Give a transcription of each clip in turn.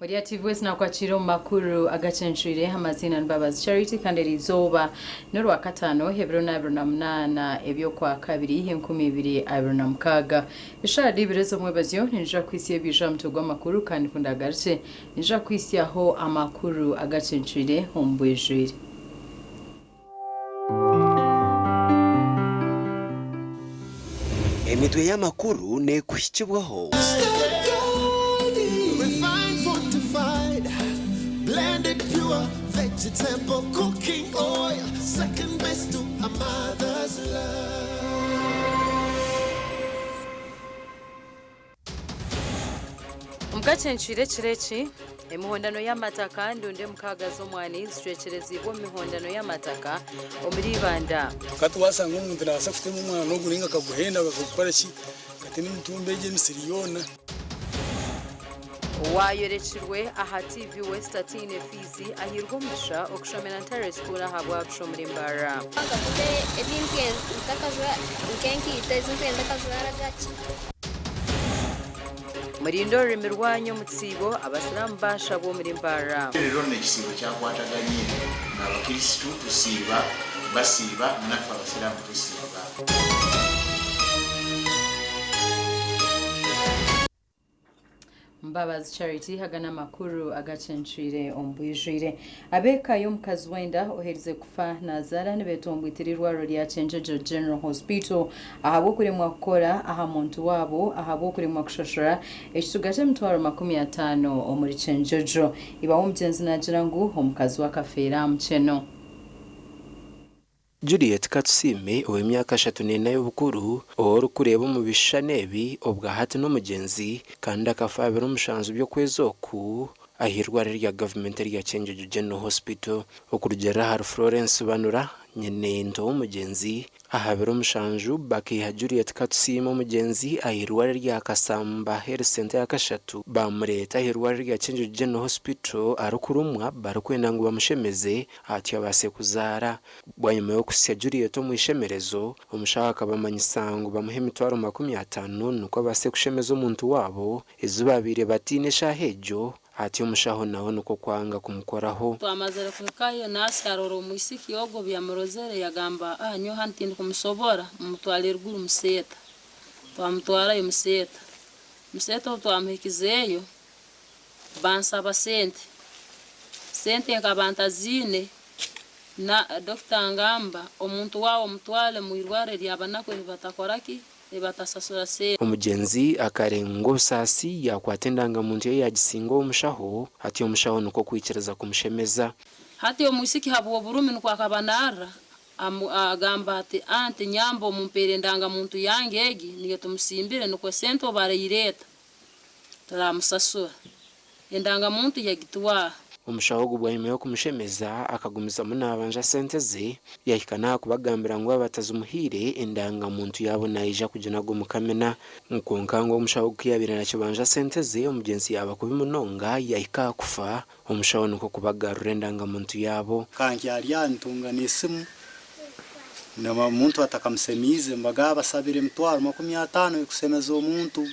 Wadia TV sinakwakira makuru agacenshire amazina Mbabazi Charity kandi rizoba n'uru wa katano Hebrew 2008 ebyo kwa kabiri 2026 ishari birezo mwebaziyo ninja kwisiye bija mtugwa makuru kandi kundagarce ninja kwisiyaho amakuru agacenshire hombwejire Emitwe y'amakuru ne kushikibwaho vegetable cooking oil, second best to a mother's love. Mugacenshire cireci imihondano y'amataka ndunde mukagazo mwani zicwecerezi bo mihondano y'amataka omuribanda katwasanga umuntu nasa kufite umwana no guringa kaguhenda bakakora ki katini mutumbeje misiriyona wayorechirwe aha TV West 13 Fizi ahirwomisha okushomera Terrace kuna habwa kushomrimbara akakude ebintu ntakazwa nkenki itezintu ndakazwara gachi Murindo rimirwanyo mutsibo abasilamu basha bo murimbara rero n'ekisibo cyakwataganye n'abakristo tusiba basiba nafa abasilamu tusiba Mbabazi Charity hagana makuru agacenshire ombwijire abeka yo mukazwenda oherize kufa nazara nebetombwitirirwa rya Chenjeje General Hospital ahabo kuri mwakora aha muntu wabo ahabo kuri mwakushashura ekisugaje mtwaro 50 omuri Chenjeje ibawo mjenzi nagirangu omukazi wa kafera mcheno Juliet Katsime ow'emyaka 34 y'obukuru oru kureba mu bishanebi obwa hati no mugenzi kandi akafabira omushanzu byo kwezoku ahirwara rya government rya Chenjeje General Hospital okurugera har Florence Banura nyene ndo mugenzi ahabira omushanju bakiha Juliet Katsime mugenzi ahirwara rya Kasamba Health Center ya Kashatu bamureta ahirwara rya Chenjeje General Hospital arukurumwa barukwenda ngo bamushemeze ati abase kuzara bwanyuma yo kusya Juliet omwishemerezo omushaka akabamanyisango bamuhe mitwaro 50 nuko abase kushemeza omuntu wabo izuba bire batine shahejo ati omushaho naho nuko kwanga kumukoraho twamazere kukayo nasi aroro muisiki yogo byamurozere yagamba anyo hantindi kumusobora mutwale ruguru museta twamutwara yo museta twamuhikizeyo bansaba sente nkabantazine na Dr. Ngamba omuntu wawo mutwale muirware lyabanako batakoraki ebatasasura se umugenzi akarengo sasi yakwatendanga muntu yagisingo omushaho ati omushaho nuko kwikireza kumushemeza hati omusiki habo burumi nuko akabanara agamba ati ante nyambo mumpere ndanga muntu yangegi niyo tumusimbire nuko sento barayireta taramusasura endanga muntu yagitwa omushaho gubwanyuma yo kumushemeza akagumiza munabanja sente ze yahikana kubagambira ngo batazumuhire endanga muntu yabona ija kujana go mukamena nkonkango omushaho kiyabira nakyo banja sente ze omugenzi yaba kubimunonga yahika kufa omushaho nuko kubagarura endanga muntu yabo kanki alyantunga nesimu na muntu atakamusemize mbagaba sabire mtwaro 50 kusemeza omuntu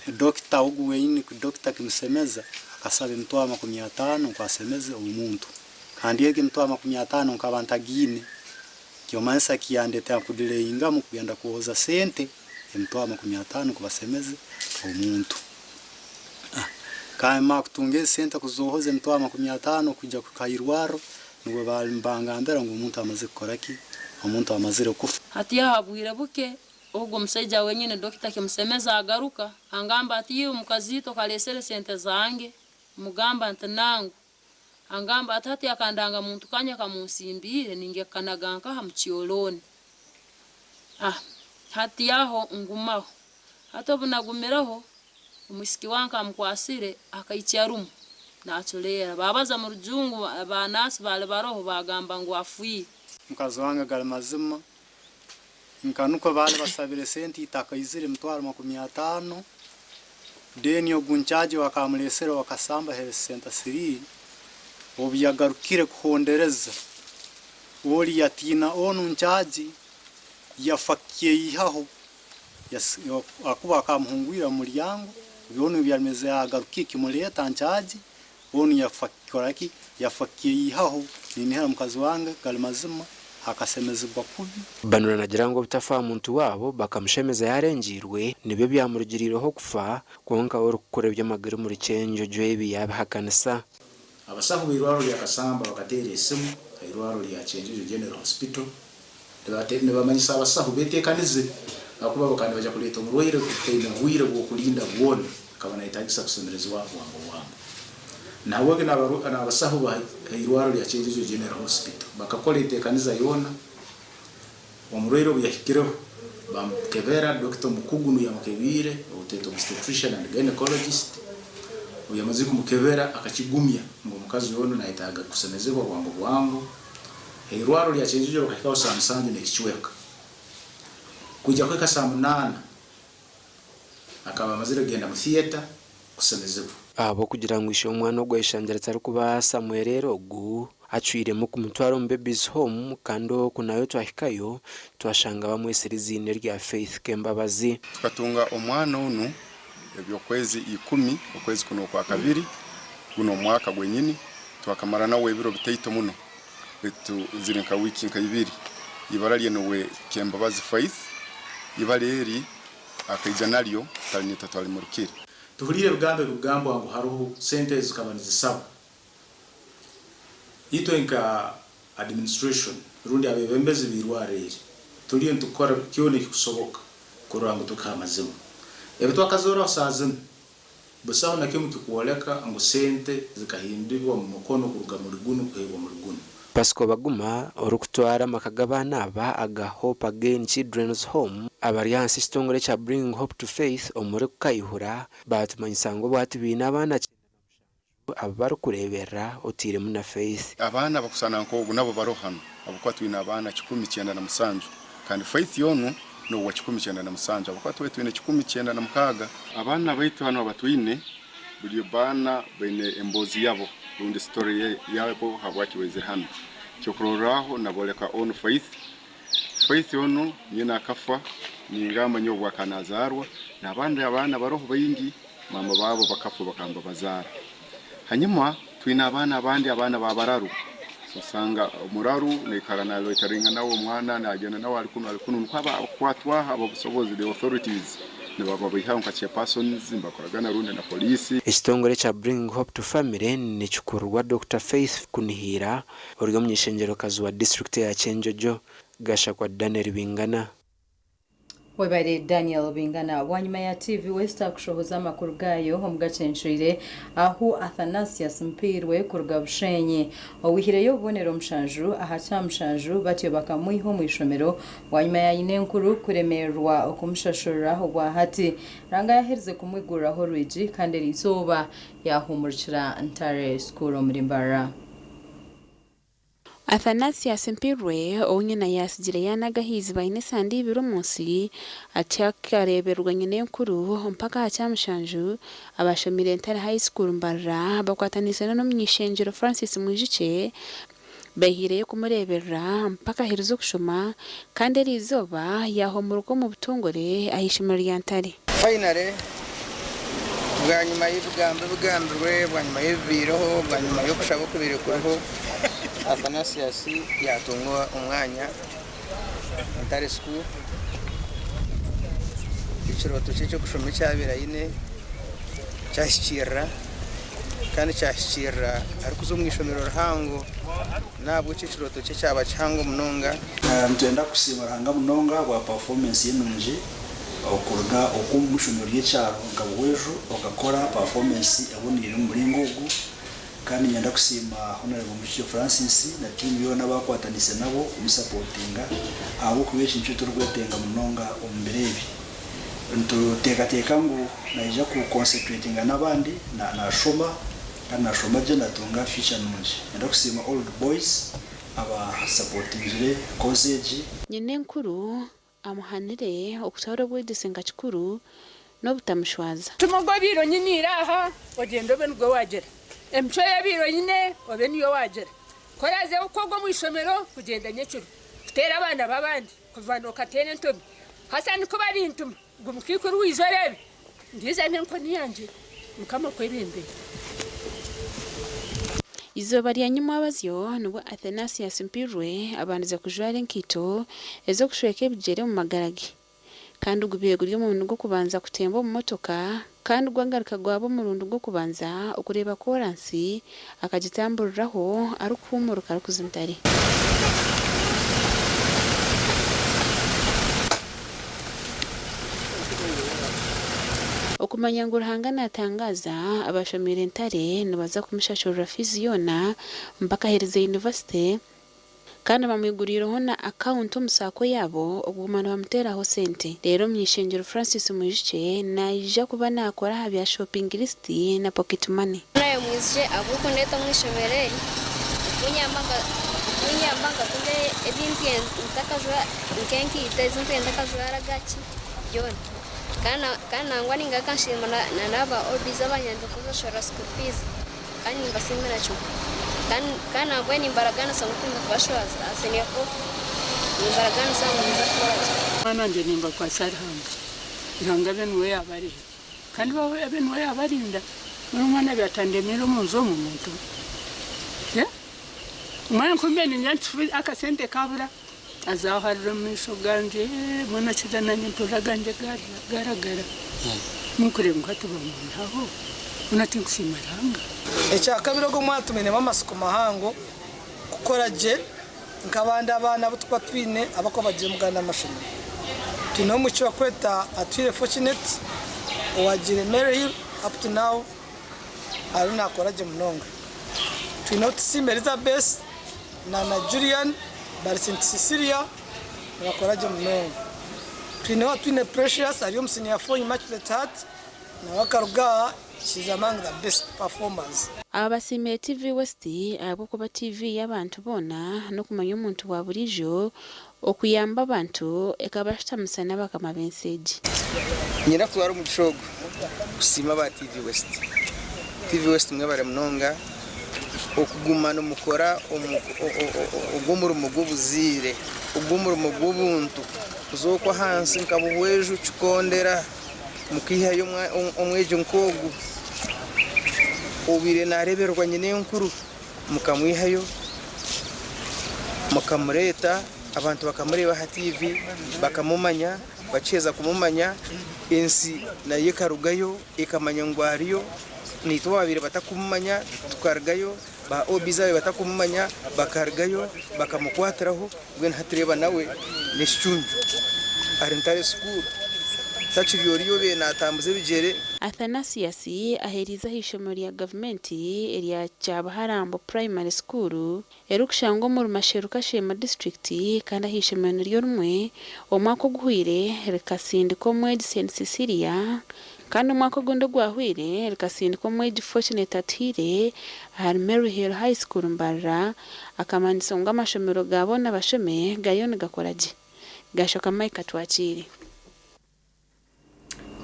dokita ugweyini ku dokita kimusemeza akasabe mtwaro 50 kwasemeze omuntu kandi yege mtwaro 50 nkabantagine kyo mansa kiyandeta kudilenga mu kugenda kuoza sente mtwaro 50 kubasemeze omuntu kama kutunge sente kuzohoze mtwaro 50 kujya kukayirwaro nubwo bambangambera ngo umuntu amaze kukoraki omuntu amazire kufa hati yahabwira buke ubwo museja wenyine dokita kimusemeza agaruka angamba ati yo mukazito kalesere sente zange mugamba ntanangu angamba atati akandanga muntu kanya kamunsimbire ninge kanaganka hamuchioloni hati yaho ngumaho hato bunagumiraho umusiki wanka mkwasire akaicharumu natolera babaza mu rujungu abanasi bale baroho bagamba ngo afuye mukazi wanga galimazima nkanuko bale basabire senti itakayizire mtwaro 50 deni yo gunchaje wakamulesera wakasamba Health Center 3 obiyagarukire kuhondereza oli yatina onu nchaji yafakiye ihaho akuba akamuhungwira mu muryango bibone byameze agaruki kimuleta nchaji onu yafakoraki yafakihaho ninihera mukazi wange gali mazima akasemezibwa kubi banura nagira ngo bitafa muntu wabo bakamushemeza yarengirwe nibe byamurugirireho kufa konka uri kukorebya amaguru muri cenjo jwebi yabahakanisa abasahu birwaro lya Kasamba bakatere esimu irwaro lya Chenjejo General Hospital ne bamanyisa abasahu betekanize akuba bakandi baje kuleta umurwaire kutenda buire bwo kulinda bwone akabana itagisa kusemerezwa wango nawe na abasahu ba irwaro lya Chenjejo General Hospital bakakole itekaniza yona umurwaire byahikireho bamkebera Dr. Mukugunu yamukebire uteto obstetrician and gynecologist uyamaze kumukebera akakigumya ngo mukazi yono nahitaga kusemezebwa bwango irwaro lya Chenjejo bakahikaho saa 7 nekichweka kujya kweka saa 8 akaba amazire genda mu theater kusemezebwa abo kugira ngo ishe umwana ogweshangeretse ari kuba Samuel Rogu acwire mu kumutwaro babies home kando kunayo twahikayo twashanga bamweserizine rya Faith Kembabazi tukatunga omwana unu ebyo kwezi 10 okwezi kuno kwa kabiri kuno mwaka gwenyini twakamara nawe biro bitaito muno betu zirenka wiki nka ibiri ibara lye nowe Kembabazi Faith ibaleri akaijanario tali tatwali murikiri tuhurire rugambo ngo haruho sentence kabaniza saba ito inka administration rundi abebembezi birwarere turiye tukora kyone kusoboka kurango tukamazemo ebito akazora sazim busaho nakimu kikuoleka ngo sente zikahindibwa mu mukono kuruga muri guno kwebo muri guno Pasco Baguma orukutwara makagabana aba aga Hope Again Children's Home abariansi stongore cha Bring Hope to Faith omure kukayihura batumanyisango bwati bina abana abaru kurebera otire muna Faith abana bakusana nko nabo barohano abukwatu bina abana 19 kandi Faith yono no wa 19 abukwatu wetu ine 19 abana baitu hano batwine buli bana bene embozi yabo rundi story yabo habwakiweze hano cyokororaho naboleka on Faith yono nyina akafa ningamba nyo bwakanazarwa nabandi abana baroho bayingi mama babo bakafu bakamba bazara hanyuma twina abana babararu sosanga umuraru nekarana loitaringa nawo mwana najana nawo alikuno kwatwa ababusobozi the authorities nebaba bihanka cha persons mbakoragana runde na polisi Istongore cha Bring Hope to Family ni chukurwa Dr. Faith kunihira origa mnyishengero kazi wa district ya Chenjojo gasha kwa Daniel Bingana Webare Daniel Bingana wanyuma ya TV West akushohoza makuru gayo omugachenshire aho Athanasius Mpirwe kuruga bushenye owihireyo bonero mshanju ahacha mshanju batyo bakamwiho mu ishomero wanyuma ya inenkuru kuremerwa okumshashura obwa hati ranga yaherze kumwiguraho Rwiji kandi rizoba yahumurikira Ntare School muri Mbara Athanasius Mpirwe onyina yasigira yanagahizi bayine sandi biro munsi atakareberwa nyine nkuru mpaka hacyamshanju abashamire Ntare High School Mbara bakwatanisa no myishengero Francis Mwijike bahireye kumurebera mpaka hirizo kushoma kandi rizoba yaho mu rugo mu butungore ahishimira ryantare finally bwanyuma y'ubugambirwe bwanyuma y'ibiro bwanyuma yo kushaka kubire kuriho Athanasius yatungwa umwanya Ntare School ikiroto cyo kushoma cyabirayine cyashikira kandi cyashikira ariko zo mwishomero ruhango nabwo ikiroto cyaba cyango munonga ntenda kusimaranga munonga bwa performance y'inunji okuruga okumushomero y'cyaro ngabwejo okakora performance abonire muri ngugu kandi nyenda kusima honorable Mushyo Francis na team yo nabakwatanise nabo umusupportinga abo kubesha inshuto rwetenga munonga omberebi ntuteka ngo naija ku concentratinga nabandi na shoma kandi na shoma je natunga future nunji nyenda kusima all the boys aba supportingire college nyine nkuru amuhanire okutawura bwedisenga kikuru no butamushwaza tumugobiro nyinira aha ogendo bengo wagera emcho yabiro nyine obeniyo wagera koraze ukogwa mu ishomero kugenda nyecuru kutera abana babandi kuvana okatene ntobi hasani ko bari intuma gumukikuru wizorebe ndiza nko niyanje mukama kwebembe izoba rya nyuma abazyo nubwo Athanasius Mpirwe abanza kujwara enkito ezo kushweka ebigere mu magaragi kandi ugubiyego ryo mu rundu rwo kubanza kutemba mu motoka kandi ugwangaruka gwabo mu rundu rwo kubanza ukureba koransi akagitamburiraho ari kuhumuruka ari kuzintare okumanya ngo ruhangana atangaza abashamire ntare nibaza kumushashurira fizi yona mpaka hereze university kandi bamwigurireho na account umusako yabo ogumana bamuteraho sente rero myishengero Francis Mujije naija kuba nakora habya shopping list na pocket money nayo mwizije abuko ndeta mwishomere unyambanga tunde ebintu ntakajwa nkenki itezo ntakajwa gachi yona kana ngwani ngakashima na naba obiza abanyanda kuzoshora school fees kandi mbasimira cyo kana bweni imbaragana sangutinda kubashwaza aseneko imbaragana sanguza kwaje mwana nje nimba kwa sarhanga ihanga benwe yabari kandi bawe benwe yabarinda mwana byatandemira munzo mu muntu mwana kumbe ni nyantu akasente kabura azaharira misho ganje mwana kidana nyintola ganje garagara mukure ngatuba mu ntaho unati kusimaranga ekyakabiro go mwatumene mamasuku mahango kukora je nkabanda abana butwa twine abako bagiye muganda amashami tuno mucyo bakweta atwire fortunate wagire Mary up to now aruna akora je munonga tuno tsimbe Elizabeth na Julian bari St Cecilia bakora je munonga tuno twine Precious ariyo musinia for Immaculate Heart na wakaruga she's among the best performers. Abasime TV West abo kuba TV y'abantu bona no kumanya umuntu wa burijo okuyamba abantu ekabashitamusana bakama message. Nyira twara mu gishogo kusima ba TV West. TV West mwe bare mnonga okugumana umukora ugumura umugubuzire ugumura umugubuntu uzokwa hansi nkabuhwejo cikondera mukiha yo omweje nkogu ubire nareberwa nyine nkuru mukamwihayo mukamureta abantu bakamureba ha TV bakamumanya baceza kumumanya ensi naye karugayo ikamanya ngwariyo nito babire batakumumanya tukargayo ba obizawe batakumumanya bakargayo bakamukwatiraho gwen hatreba nawe nishunju arentare school tachiriyo be natambuze bigere Athanasius aheriza hishomo rya government area Cyabaharambo primary school erukshango mu masheruka shema district kandi hishomo ryo rumwe omwako guhwire rekasindi ko mwe St Cecilia kandi umwako gundo gwahwire rekasindi ko mwe Fortunate Atire har Mary Hill High School Mbarra akamanisa ngo amashomero gabona bashome gayone gakoraje gashoka Mike twakire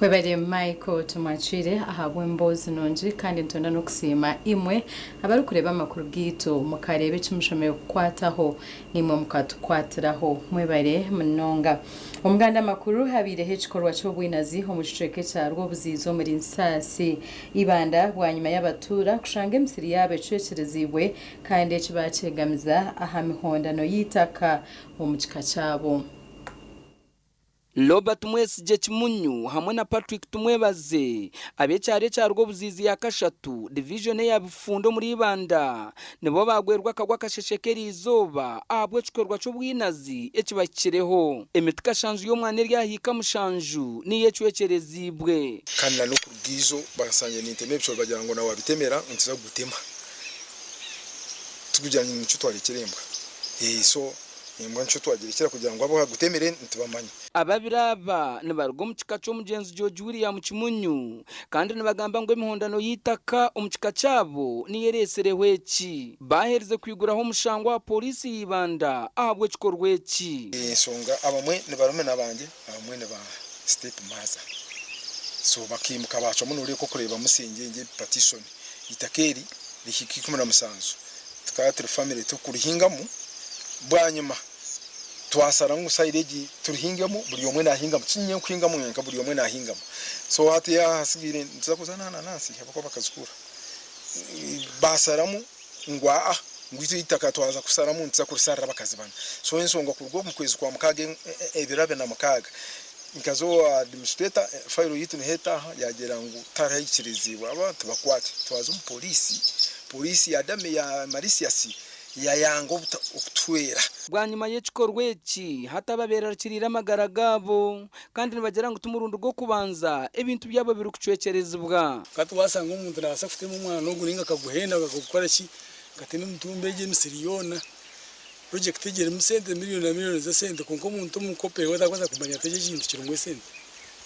Webere Michael tumachire ahabwe mbozi nonje kandi ntonda no kusima imwe abari kureba amakuru bwito mukarebe cyumushomeye kwataho nimwe mukatkwatiraho mwebare munonga umuganda makuru habire hechikorwa cyo bwinazi ho muciceke cyarwo buzizo muri nsasi ibanda bwanyuma y'abatura kushanga emsiri yabe cyecerezibwe kandi kibacegamiza ahamihondano yitaka mu mukika cyabo Robert Mwesije Kimunyu hamwe na Patrick Tumwebaze abecyare cyarwo buzizi ya kashatu division ya bufundo muri Ibanda nibo bagwerwa kagwa kasheshekeri izoba abwe cikorwa cyo bwinazi ekibakireho emitika shanju yo mwana ryahika mushanju niye cyecerezibwe kandi no kubwizo basanye n'inteme byo bagira ngo nawe bitemera untiza gutema tugujyanye n'icyo twarekerembwa so imbwa nco twagerekera kugira ngo abo gutemere ntibamanye ababiraba nibargo mukika cyo mugenzi George William Kimunyu kandi nibagamba ngo imihondano yitaka umukika cyabo niyereserehweki bahereze kwiguraho umushango wa polisi yibanda ahabwe cikorweki songa abamwe nibarume nabanje abamwe ne ba step maza so bakimuka bacho muno uri ko kureba musingenge partition itakeri likikikumana musanzu tukatire family to kurihingamo bwanyuma twasara ngusayiregi turihingamo buri omwe nahingamo kinye kwingamo nyenka buri omwe nahingamo so hati ya hasigire nza kuzana nanasi abako bakazukura basaramu ngwa ngwito itaka twaza kusara mu ntsa kurisara bakazi bana so ensonga kurwo mu kwezi kwa mukage ebirabe na mukaga nkazo administrator file yitu ni heta yagera ngo tarayikiriziwa abantu bakwate twaza mu polisi ya dame ya Marisiasi ya yango ukutwera bwanyuma y'ikikorwa iki hatababera kirira amagara gabo kandi nibagera ngo tumurundo rwo kubanza ibintu byabo biri kucwekerezwa kati wasanga umuntu nasa afite mu mwana no guringa kaguhenda akagukora ki katene mutumbe je misiriyona project igere mu sente miliyoni za sente konko umuntu mukope wadakoza kumanya teje kintu kirungwe sente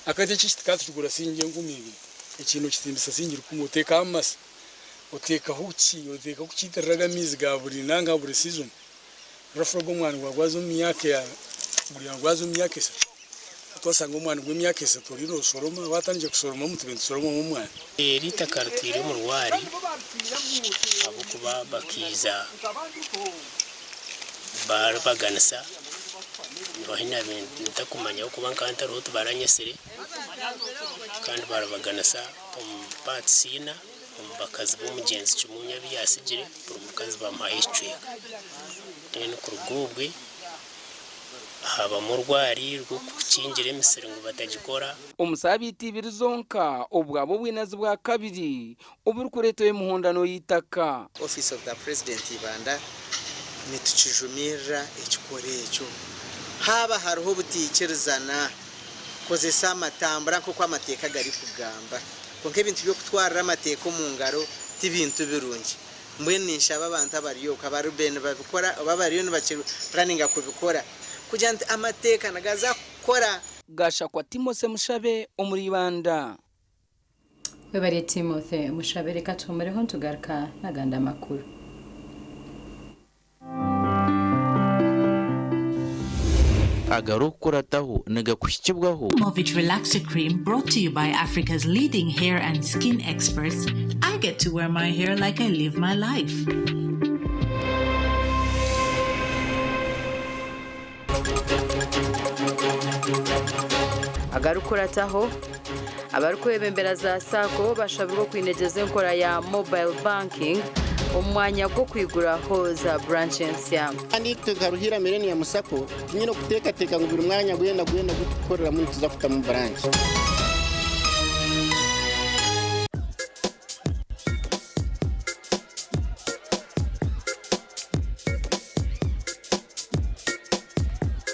akate kishikati kugura singe ngumibiri ikintu kitimbisa singira kumuteka amasa uteka huki uteka kuchitaraga mizi ga buri nanga buri season rafrogo mwana gwagwazo myake ya buri gwagwazo myake sa atwasanga umwana gwe myake sa toriro soroma watanije kusoroma mutu bintu soroma mu mwana rita kartire mu rwari abo kuba bakiza barabaganasa bahina bintu ndakumanya uko bankanta roto baranyesere kandi barabaganasa patsina bakazi b'umugenzi cyumunya biyasigire umukazi bampaye icweka rero ku rugubwe haba mu rwari rwo kukingire misere ngo batagikora umusabiti birizonka ubwabo bwinazi bwa kabiri uburi kuretoye muhondano yitaka Office of the President Ibanda nitucijumira ekikorecho haba hariho butikirizana kozesa amatambura nko kwamateka gari kugamba konke ibintu byo kutwara amateko mu ngaro tibintu birungi mbwene nshaba abantu abariyo kabarubene babikora babariyo nibakiri planning akubikora kujya amateka nagaza kora gasha kwa Timothy Mushabe umuribanda webare Timothy Mushabe reka tumereho tugaruka naganda makuru Movit Relaxer Cream brought to you by Africa's leading hair and skin experts. I get to wear my hair like I live my life. agarukurataho abarukwebembera za sako bashabirwa kwinegeza nkora ya mobile banking umwanya bwo kwiguraho za branches ya kandi tugaruhira Millennium Sacco nyine kuteka ngo buri mwanya gwenda gukorera muri tuzafuta mu branch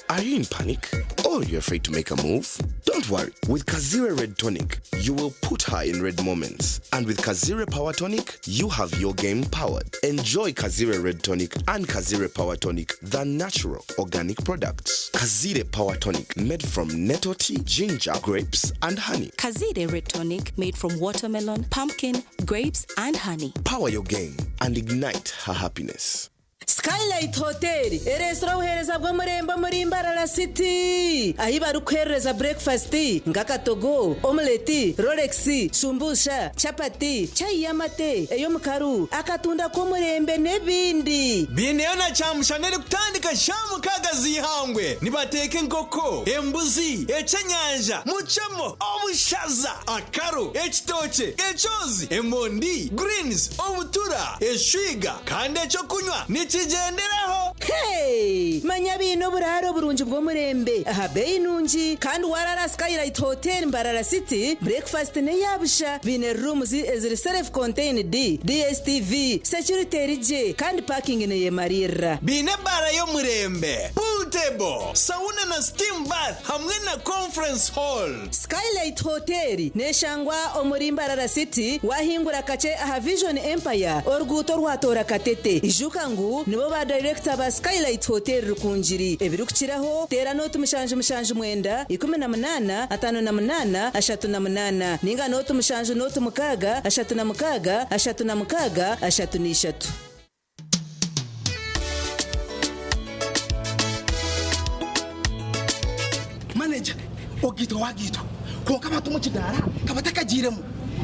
Are you in panic? Or you're afraid to make a move? Don't worry. With Kazire Red Tonic, you will put her in red moments. And with Kazire Power Tonic, you have your game powered. Enjoy Kazire Red Tonic and Kazire Power Tonic, the natural organic products. Kazire Power Tonic, made from nettle tea, ginger, grapes, and honey. Kazire Red Tonic, made from watermelon, pumpkin, grapes, and honey. Power your game and ignite her happiness. Skylight Hotel, restaurant uhereza bwo muremba muri Mbarara City. Ahi barukereza breakfast, ngakatogo, omelette, Rolex, sumbusha, chapati, chai yamate, eyo mukaru, akatunda ko murembe nebindi. Bineona chamushanere kutandika shamu kagazi hangwe. Nibateke nkoko, embuzi, ecanyanja, muchamo, obushaza, akaru, ekitoche, echozi, emondi, greens, obutura, eshwiga, kandi echo kunywa. Nichigenderaho. Hey, manya bino buraro burunji bwo murembe. Aha bei nunji kandi warara Skylight Hotel Mbarara City. Breakfast ne yabusha. Bine rooms is self contained DSTV, security rije kandi parking ne yemarira. Bine bara yo murembe. Pool table, sauna na steam bath hamwe na conference hall. Skylight Hotel ne shangwa omuri Mbarara City wahingura kace aha Vision Empire orguto rwatora katete. Ijukangu nibo ba director ba Skylight Hotel rukunjiri ebirukiraho tera note mushanje mwenda 18 58 38 ninga note mushanje note mukaga 36 36 manager ogito wagito ko kama tumukidara kabatakagiremo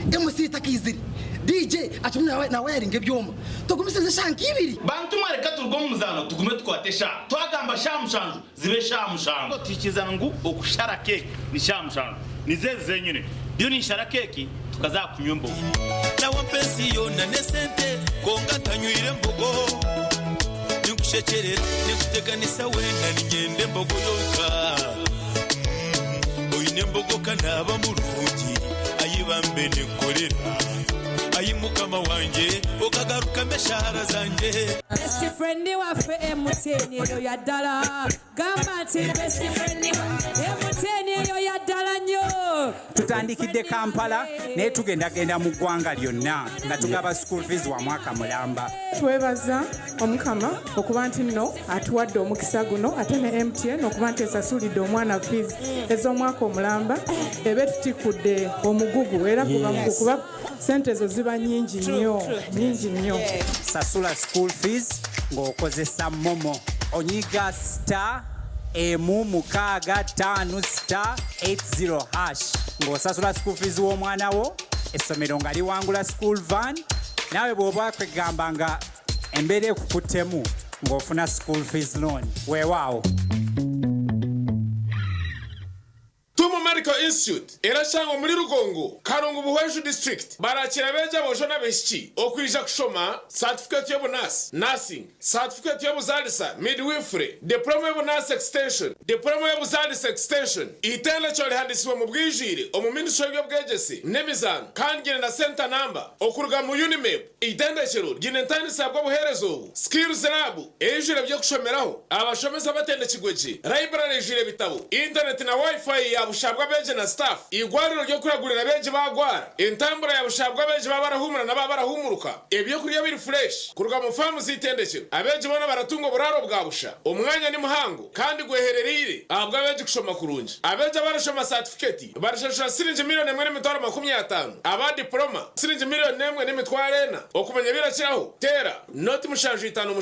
MC takiziri DJ achumna na wearing ebyoma tugumisize shanki ibiri bantu mareka turgo muzano tugume twatesha twagamba shamushanju zibe shamushanju tikizana ngu okushara cake ni shamushanju nizeze nyine byo nishara keki tukazakunywa imbogo na wapenzi yona nesente konga tanywire mbogo nigushekere niguteganisa wenda ningende mbogo yoka oyine mbogo kanaba mulungi ayibambe nekorera ayimukama wanje okagaruka meshara zanje best friend wa MTN yo ya dala gamba ti best friend MTN yo ya dala nyo tutandikidde Kampala ne tugenda mu ggwanga lyonna nga tugaba school fees wa mwaka mulamba twebaza omukama okuba nti nno atuwadde omukisa guno ate ne MTN okuba nti esasulidde omwana fees ez'omwaka omulamba ebe tutikudde omugugu era kuba sente zo ziba nyingi nnyo sasula school fees ng'okozesa momo onyiga star emu mukaaga 5 star 80 hash ng'osasula school fees w'omwana wo essomero nga liwangula school van naawe bw'oba kwegamba nga embeera ekukuttemu ng'ofuna school fees loan weewaawo Tumu Medical Institute erashanga muri Rugongo Karungu Buhweju District barakira beja bojona beshiki okwija kushoma certificate yo nurse nursing certificate yo buzalisa midwifery diploma yo nurse extension diploma yo buzalisa extension itenda cyo handiswa mu bwijire omu ministry yo bwegese nemizano kandi na center number okuruga mu Unimap itenda cyo ginentani sabwo buherezo skills lab ejire byo kushomeraho abashomeza batende kigweje library jire bitabo internet na wifi ya bushabwa beje na staff igwariro ryo kuragurira beje bagwara intambura ya bushabwa beje babarahumura na babarahumuruka ebyo kuriya biri fresh kuruga mu famu zitendekero abeje bona baratunga buraro bwa busha umwanya ni muhango kandi gwehererire abwa beje kushoma kurunje abeje barashoma certificate barashasha sirinje miliyoni 1.50 aba diploma sirinje miliyoni 1.40 okumenya birakiraho tera not mushanju 5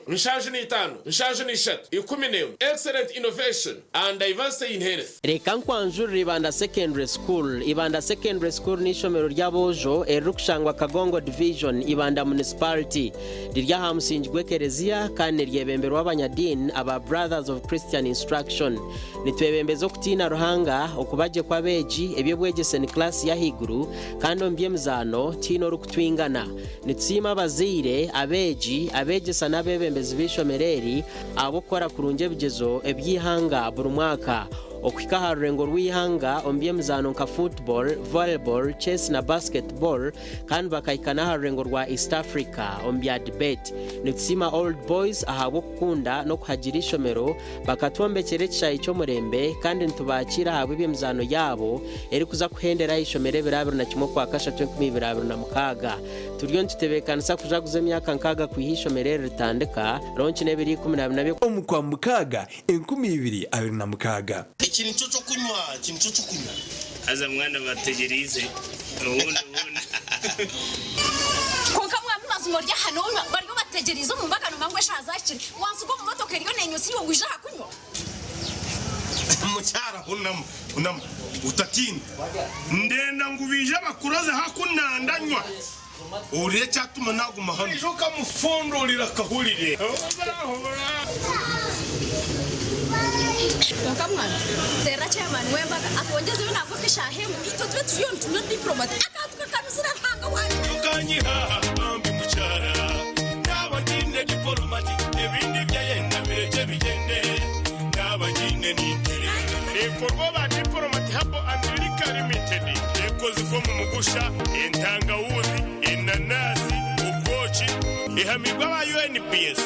mushanju ni 5 mushanju ni 3 10 excellent innovation and diversity in health Kwanjuri Ibanda Secondary School. Ibanda Secondary School ni ishomero ry'abojo erukushangwa Kagongo Division Ibanda Municipality. Dirya hamusinjwe Kerezia kandi ryebemberwa abanyadini aba Brothers of Christian Instruction. Nitwebembezo kutina ruhanga okubaje kwa beji ebyo bwegese ni class ya higuru kandi ombye mzano tino rukutwingana. Nitsima abazire abeji abegesa nabebembezi bishomereri abokora kurunje bigezo ebyihanga buri mwaka. Okwika rurengo rw'ihanga ombye mzano nka football, volleyball, chess na basketball kandi bakayikana rurengo rwa East Africa ombya debate nitsima old boys ahabo kukunda no kuhagira ishomero bakatwombekere cyayi cyo murembe kandi ntubakira habo byemzano yabo eri kuza kuhendera ishomere birabiro na kimwe kwa kasha 2026 turiyo ntitebekanisa kujaguze myaka nkaga kwihishomerere ritandika ronchi nebiri 12 omukwa mukaga 2026 ikintu cyo kunywa aza mwana bategerize ubundi konka mwana mazumo rya hano bari bategerize mu mbagano mangwe shazakiri wansuko mu motoka riyo nenyusi yo gwija kunywa mucyara unam utatinda ndenda ngubije bakuroze hakunandanywa uriye cyatuma naguma hano joka mufondorira kahurire Kamwana tera chairman wembaga akongeze binako kishahemu ito twe tuyo ntuna diplomat akatuka kanuzira hanga wanje ukanyiha ambi mucyara nabagine diplomat ebindi byayenda bireje bigende nabagine nintere ekorwa ba diplomat habo America Limited ekoze ko mu mugusha intangawuzi inanasi ukochi ihamigwa ba UNPS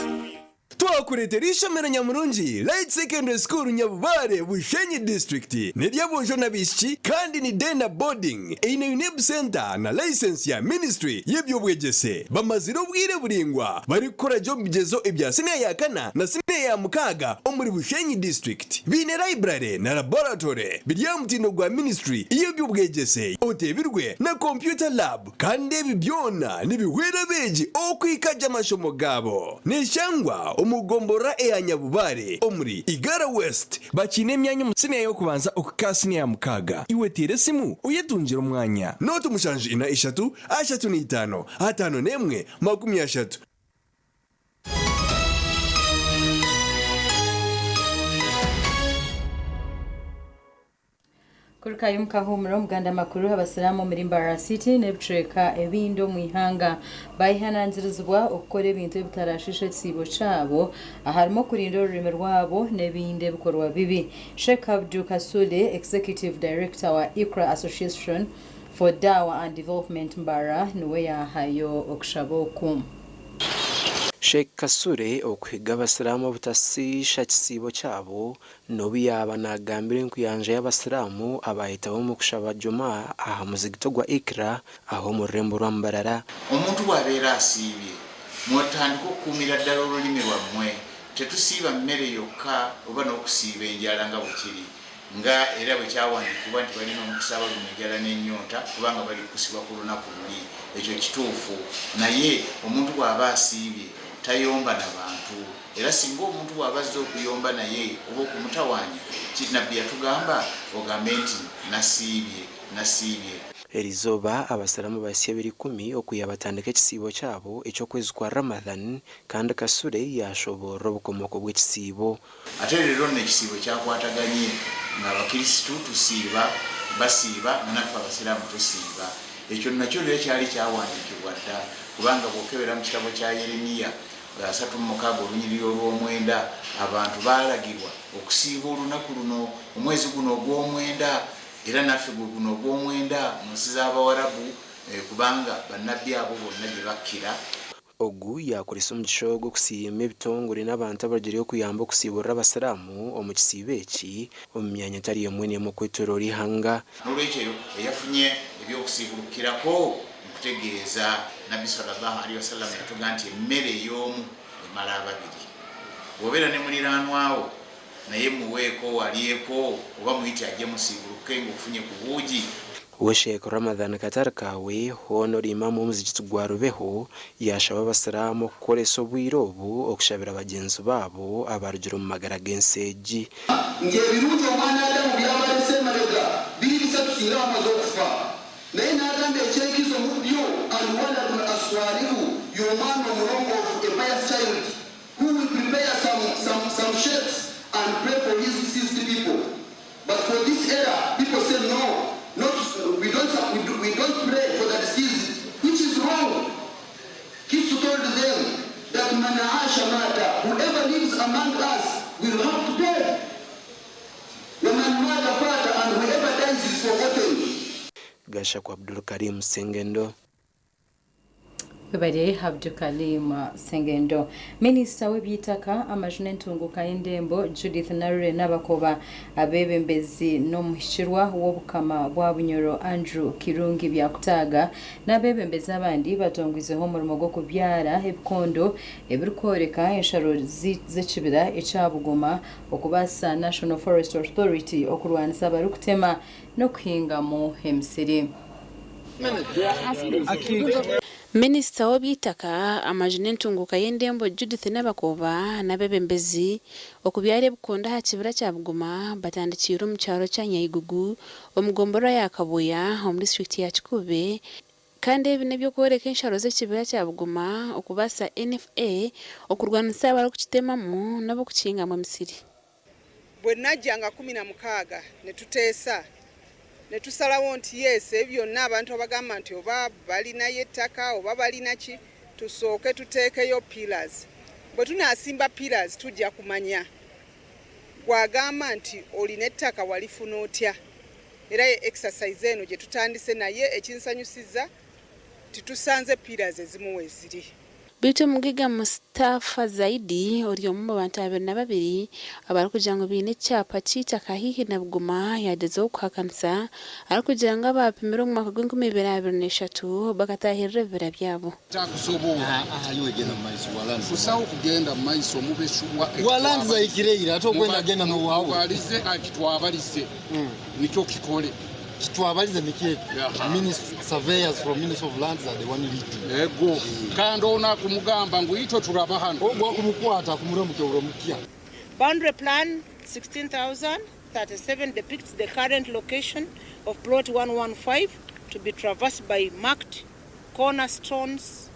twakuretera ishomero nyamurungi Light Secondary School Nyabubare Bushenyi District niryabojo nabishiki kandi ni Dena Boarding ine Unib Center na license ya Ministry y'ebyo bwegese bamaziro bwire buringwa bari gukora job bigezo ibya sine ya kana na sine ya mukaga omuri Bushenyi District bine library na laboratory birya mutino gwa Ministry y'ebyo bwegese otebirwe na computer lab kandi bibyona nibiwera beji okwikaja amashomo gabo nishangwa umugombora ya Nyabubare omuri Igara West bakine emyanya musine yo kubanza okukasine ya mukaga iwetire simu uyetunjira umwanya noto mushanje ina 3 ashatu ni 5 5 nemwe 30 Kurukayo mukahumuro muganda makuru abasiramu muri Mbarara City nebutreka ebindo mu ihanga bayihananzirizwa okukora ebintu bitarashishe tsibo cabo aharimo kurinda ururimi rwabo nebinde bikorwa bibi. Sheikh Abdul Kasule, Executive Director wa Ikra Association for Dawa and Development Mbarara niwe yahayo okushaboku. Sheikh Kasure okwiga abasiramu butasisha kisibo cyabo nobi yaba nagambire nkuyanje y'abasiramu abayitaho mu kushaba Juma aha muzigito gwa Ikra aho mu rembo rwa Mbarara. Omuntu wabera asibye mwatandiko kumira ddala olulimi lwammwe tetusiiba mmere yokka oba n'okusiiba enjala nga bukiri nga era bwe kyawandikibwa nti balina omukisa baluma enjala n'ennyonta kubanga bali kusibwa ku lunaku luli ekyo kituufu naye omuntu bw'aba asiibye tayomba n'abantu era singa omuntu bw'abazze okuyomba naye oba okumutawaanya nabbi yatugamba ogambe nti nasiibye. Erizoba abasiramu basye 10 okuya batandika ekisibo cyabo ekyokwezi kwa Ramadan kandi Kasure yashobora obukomoko bw'ekisibo. Ate rero n'ekisibo kyakwataganye ng'abakirisitu basiiba naffe abasiramu tusiiba. Ekyo nakyo lero kyali kyawandikibwa dda kubanga bw'okebera mu kitabo kya Yeremiya 3:9 abantu balagirwa okusiiba olunaku luno omwezi guno ogw'omwenda era naffe guno ogw'omwenda munsi z'Abawarabu kubanga bannabbi abo bonna gye bakkira. Ogu yakolesa omugisha gw'okusiima ebitongole n'abantu abagiri okuyamba okusiibura abasiramu omu kisiibo eki omu myanya etari emwe n'emu okwetoloola ihanga. N'olwekyo eyafunye ebyokusiibulukirako okutegeeza Nabbi sallallahu alaihi wasallam yatugamba nti emmere ey'omu emala ababiri. Bw'obeera ne muliraanwawo naye muweeko walyeko oba muyite ajje musiibuluke ng'ofunye ku buugi. Sheikh Ramadan Katarkawe hono limamu omuzikiti gwa Rubeho yashaba abasiramu okukolesa obwire obu okushabira bagenzi baabo abarugire mu magara g'enseegi. Ng'ebirungi omwana Adamu byabalese emabega biri bisatu singa bamaze okufa naye n'agamba ekyekizo mu byo alwaladul aswalihu y'omwana omulongoofu a pious child who will prepare some shapes and pray for his deceased people. But for this era, people say no. We don't pray for the deceased, which is wrong. Kisu told them that mana'asha mata, whoever lives among us will have to pay. Waman mata fata, and whoever dies is forgotten. Gasha kwa Abdul Karim Sengendo. Bebare Abdul Karim Sengendo. Minister w'ebyitaka amajune ntunguka y'endembo Judith Narure n'abakoba abebembezi n'omuhishirwa w'obukama bwa Bunyoro Andrew Kirungi byakutaga n'abebembezi abandi batongwizeho umurimo gwo kubyara ebikondo ebirikoreka ensharo z'ekibira ekyabugoma okubasa National Forest Authority okurwanisa barukutema no kuhinga mu hemisiri. Minister w'ebyitaka amajune ntunguka y'endembo Judith n'abakoba n'abebembezi okubyara ebikondo ha kibira kya Bugoma batandikira mu kyaro kya Nyayigugu omugombora ya Kabuya omu district ya Kikube kandi ebi nebyo kworeka ensharo z'ekibira kya Bugoma okubasa NFA okurwanisa abari kukitemamu nabo kukinga mu misiri. Bwe najjanga 16 ne tuteesa ne tusalawo nti yes ebyo n'abantu abagamba nti oba balina yettaka oba balina ki tusooke tuteekeyo pillars. Bwe tunaasimba pillars tujja kumanya gwagamba nti olina ettaka walifuna otya era ye exercise eno gye tutandise naye ekinsanyusiza titusanze pillars ezimu weziri. Bito Mugiga Mustafa Zaidi ori omu bantu 22 abari kugira ngo bine cyapa cy'itaka hihi na Bugoma yageze okuhakanisa ari kugira ngo abapimira mu mwaka w'2023 bakatahirira ebibira byabo. Takusobola ayogena maiso walanzi kusawo kugenda maiso mubeshubwa walanzi zayikireira atogwenda genda no wawo balize akitwabalise nikyo kikole kitwabalize nikiye ministry surveyors from Ministry of Lands are the one leading ego kando ona kumugamba ngo ito turaba hano ogwa kumukwata kumuremuke uromukia. Boundary plan 16,037 depicts the current location of plot 115 to be traversed by marked cornerstones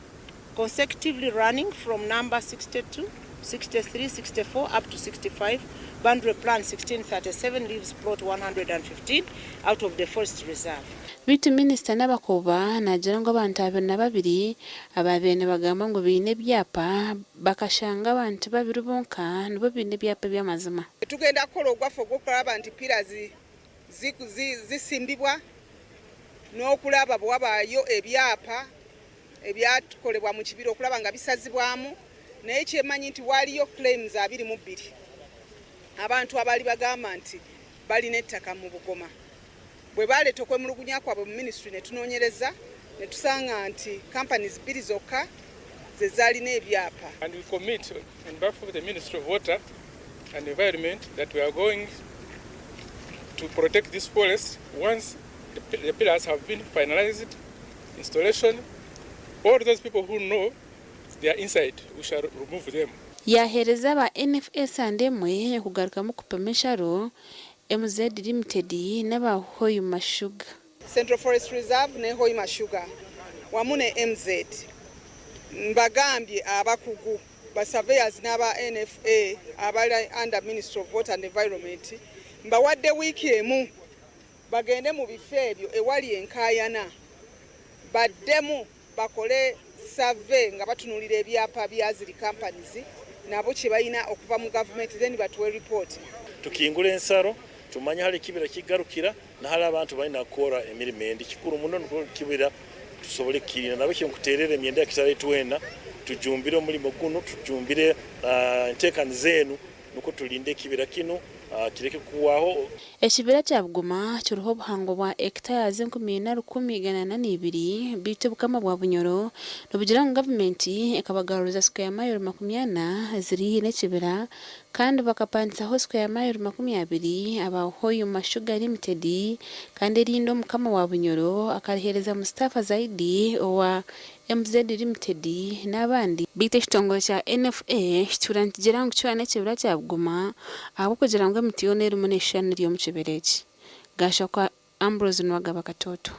consecutively running from number 62, 63, 64 up to 65 Boundary Plan 1637 leaves plot 115 out of the forest reserve. Bitu Minister n'abakoba nagira ngo abantu 22 ababene bagamba ngo bine byapa bakashanga abantu babiri bonka nibo bine byapa by'amazima. Tugenda kola ogwafu ogwokulaba nti pira zisimbibwa n'okulaba bwabayo ebyapa ebyatukolebwa mu kibira okulaba nga bisazibwamu naye kyemanyi nti waliyo claims 22 abantu abali bagamba nti balina ettaka mu Bugoma bwe baleeta okwemulugunya kwabwe mu ministry ne tunoonyereza ne tusanga nti companies 2 zokka ze zaalina ebyapa. And we commit on behalf of the Ministry of Water and Environment that we are going to protect this forest once the pillars have been finalized, installation. All those people who know they are inside, we shall remove them. Yahereza ba NFS andemwe kugaruka mu kupemesharo MZ Limited n'aba Hoyuma Sugar. Central Forest Reserve ne Hoyuma Sugar wamu ne MZ mbagambye abakugu ba surveyors n'aba NFA abali under Ministry of Water and Environment mbawadde wiki emu bagende mu bifo ebyo ewali enkayana baddemu bakole survey nga batunulira ebyapa bya ziri companies nabo kye balina okuva mu government then batuwe report. Tukingula ensalo tumanya hali kibira kigarukira na hali abantu balina kukora emirimu endi kikulu muno kibira tusobole kirina nabo kyekuterera emyenda kitale twena tujumbire omulimo guno tujumbire enteekani zeenu nuko tulinde kibira kino kireke kuwaho. Ekibira kya Bugoma kiriho obuhango bwa hectares 10,182 bitu bukama bwa Bunyoro nobugira ngo government ekabagaruza square mile 40 ziri n'ekibira kandi bakapandisaho square mile 20 aba Hoyuma Sugar Limited kandi rindo mukama wa Bunyoro akarihereza Mustafa Zaidi wa MZ Limited n'abandi bite kitongole kya NFA kitura ngo cyane kibira kya Bugoma abo kugira ngo mitiyoneri muneshani ryo mu kibereki gasha kwa Ambrose Nwagaba Katoto.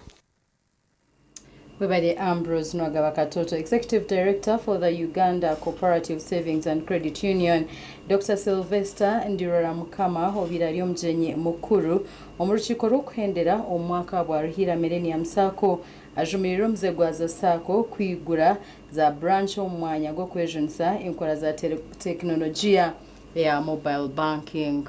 Webade Ambrose Nwagaba Katoto, Executive Director for the Uganda Cooperative Savings and Credit Union, Dr. Sylvester Ndirora Mukama obiraryo mjenye mukuru omurukiko rw'okuhendera omwaka bwa Ruhira Millennium Sacco ajumirira omuzegwaza Sacco kwigura za branch omwanya gwo kwejonsa enkora za teknolojia ya mobile banking.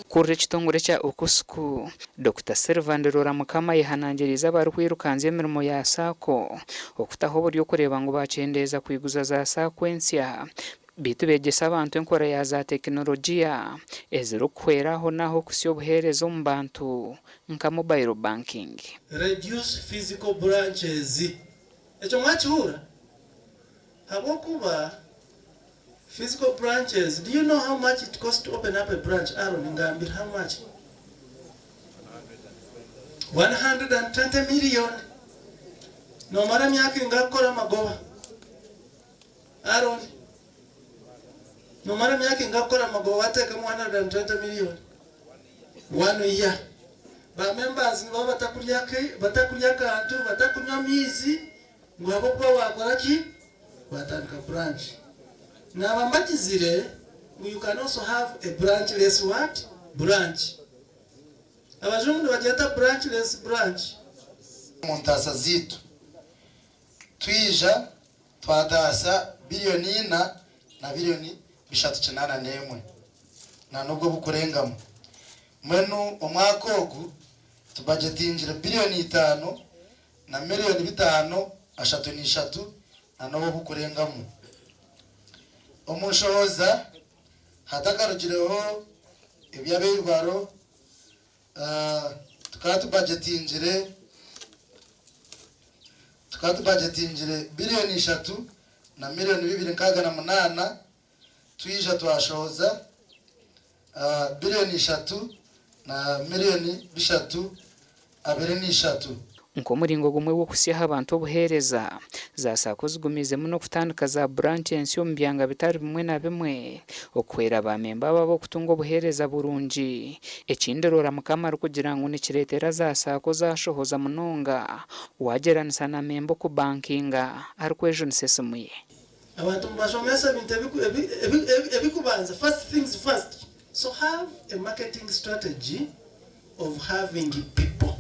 Kurre kitongore kya Okusuku Dr. Silva Ndirora Mukama yihanangiriza bari kwirukanza emirimo ya Sacco okutaho buri okureba ngo bacendeza kwiguza za Sacco ensya bitu begesa abantu enkora ya za teknolojia eziro kweraho naho kusyo buherezo mu bantu nka mobile banking. Reduce physical branches. Echo mwachura habokuba physical branches. Do you know how much it costs to open up a branch? Aaron Ngambir, how much? 120 million. No mara myaka ngakora magoba. Aaron. No mara myaka ngakora magoba ateka 120 million. 1 year. Ba members ngo batakurya kantu batakunywa mizi ngo abo kwa wakora ki batandika branch. Now you can also have a branchless what? Branch. Abazungu bajeta branchless branch. Montasa zitu. Twija twadasa bilioni 4 na bilioni 3.8 na nubwo bukurengamo. Mwenu omwaka ogu tubajetinjira bilioni 5 na milioni 5 ashatu ni 3 na nubwo bukurengamo. Omushoza hatagarugireho ebyabirwaro tukatu budgetingire bilioni 3 na milioni 2.8 twija twashoza bilioni 3 na milioni 3.3 nkomuringo gumwe wo kusyaha abantu obuhereza za Sacco zigumizemu no kutandika za branch ensyo mbyanga bitari bimwe na bimwe okwera ba memba babo kutunga obuhereza burungi ekinderora Mukama rukugira ngo nikiretera za Sacco zashohoza munonga wageranisa na membo ku bankinga arikwejo nisesemuye. abantu mubashomesa bintu ebikubanza first things first. So have a marketing strategy of having people.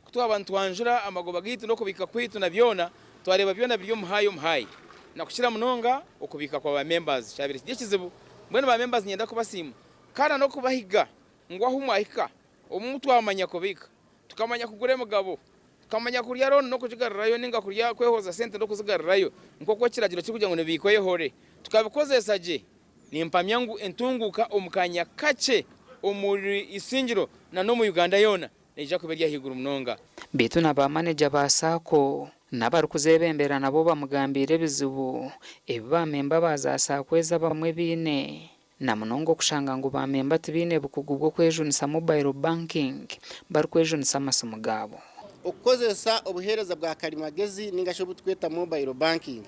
Kutuwa abantu wanjura amagoba gitu no kubika kwitu na byona twareba byona biri muhayi na kushira munonga okubika kwa ba members cyabiri kizibu mwene ba members nyenda kubasimu kana no kubahiga ngwaho umwahika omuntu wamanya kubika tukamanya kugure mugabo tukamanya kurya ron no kujigarirayo ninga kurya kwehoza sente no kuzigarirayo nkoko kiragiro kikugira ngo nibikoye hore tukabikozesa je nimpamyangu entunguka omukanya kace omuri isingiro na no mu Uganda yona neja kuberya higuru munonga betu na ba manager ba sako nabari kuzebembera nabo bamugambire bizibu eba memba bazasakweza bamwe bine na munongo kushanga ngo ba memba tibine bukugu bwo kwejunisa mobile banking bari kwejunisa amasomo gabo ukozesa obuhereza bwa karimagezi ningasho butweta mobile banking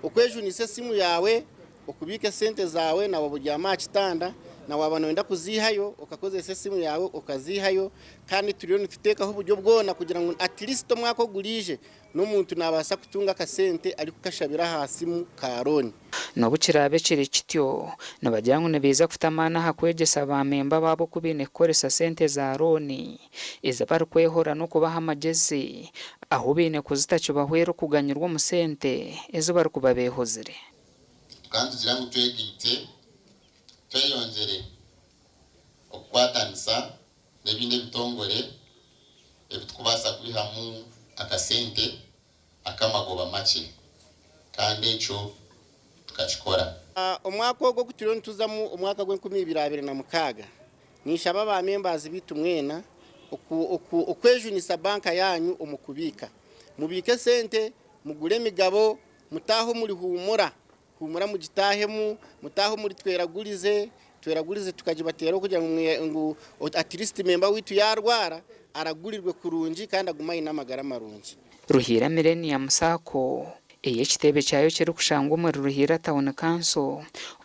ukwejunisa simu yawe ukubika sente zawe na wabujyama kitanda na wabana wenda kuzihayo ukakozesa simu yawe ukazihayo kandi turiyo nituteka ho buryo bwona kugira ngo at least mwako gurije n'umuntu nabasa kutunga kasente ari kukashabira hasi mu karoni no bukirabe kiri kityo nabajyangu nebeza kutamana hakwegesa ba memba babo kubine koresa sente za roni iza bari kwehora no kubaha amagezi aho bine kuzitacho bahwero kuganyirwa mu sente ezo bari kubabehozire kandi zirangu twegite tweyongere okwatanisa nebinde bitongore ebikubasa kubihamu akasente akamagoba make kandi echo tukachikora omwaka ogwo kutiro ntuzamu omwaka gw'2026 nishaba ba members bitu mwena okwejunisa banka yanyu omukubika mubike sente mugure migabo mutaho muri humura mu gitahemu mutaho muri tweragurize tukajibatera kugira ngo at least member witu yarwara aragurirwe kurunji kandi aguma inamagara marunji Ruhira Millennium Sako ekitebe cyayo kiri kushangwa mu Ruhira Town Council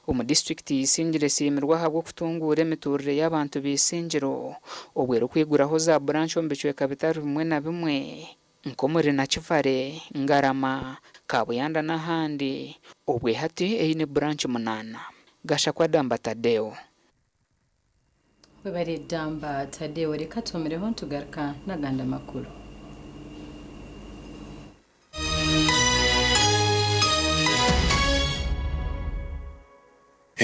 mu district yisingire simirwa habwo kutungura emiturire y'abantu bisingiro obwero kwiguraho za branch ombechwe capital bimwe na bimwe nkomore na Kivare Ngarama Kabuyanda n'ahandi obwe hati eyine branch munana gasha kwa Damba Tadeo webare Damba Tadeo reka tomereho ntugaruka naganda makuru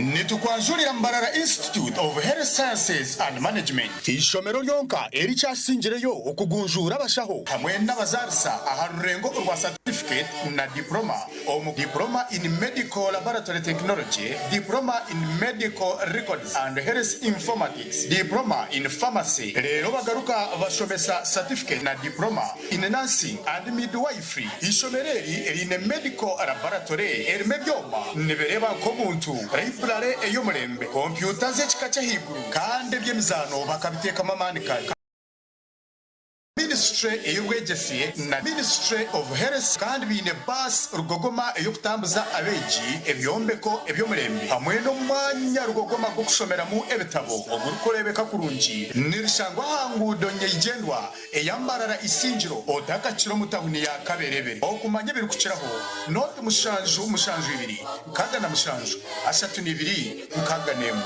Nitukwanjurira Mbarara Institute of Health Sciences and Management ishomero lyonka erichasinjireyo okugunjura abashaho hamwe n'abazarisa aharurengo rwa certificate na diploma diploma in medical laboratory technology, diploma in medical records and health informatics, diploma in pharmacy. Rero bagaruka bashomesa certificate na diploma in nursing and midwifery. Ishomereri erine medical laboratory erimebyoma nebereba ko muntu library eyomurembe computer z'ekikacha higuru kandi byemizano bakabiteka mamanika Ministry ey'ubwegesiye na Ministry of Health kandi bine bus rugogoma eyokutambuza abeji ebyombeko ebyomurembe hamwe no mwanya rugogoma go kushomera mu ebitabo ogurukorebeka kurunji nirishangwa hangudo nyegendwa eyambarara isingiro odakakiro mutahuni ya kaberebere okumanya biri kuciraho note mushanju ibiri kaga na mushanju ashatu nibiri mukaga nemu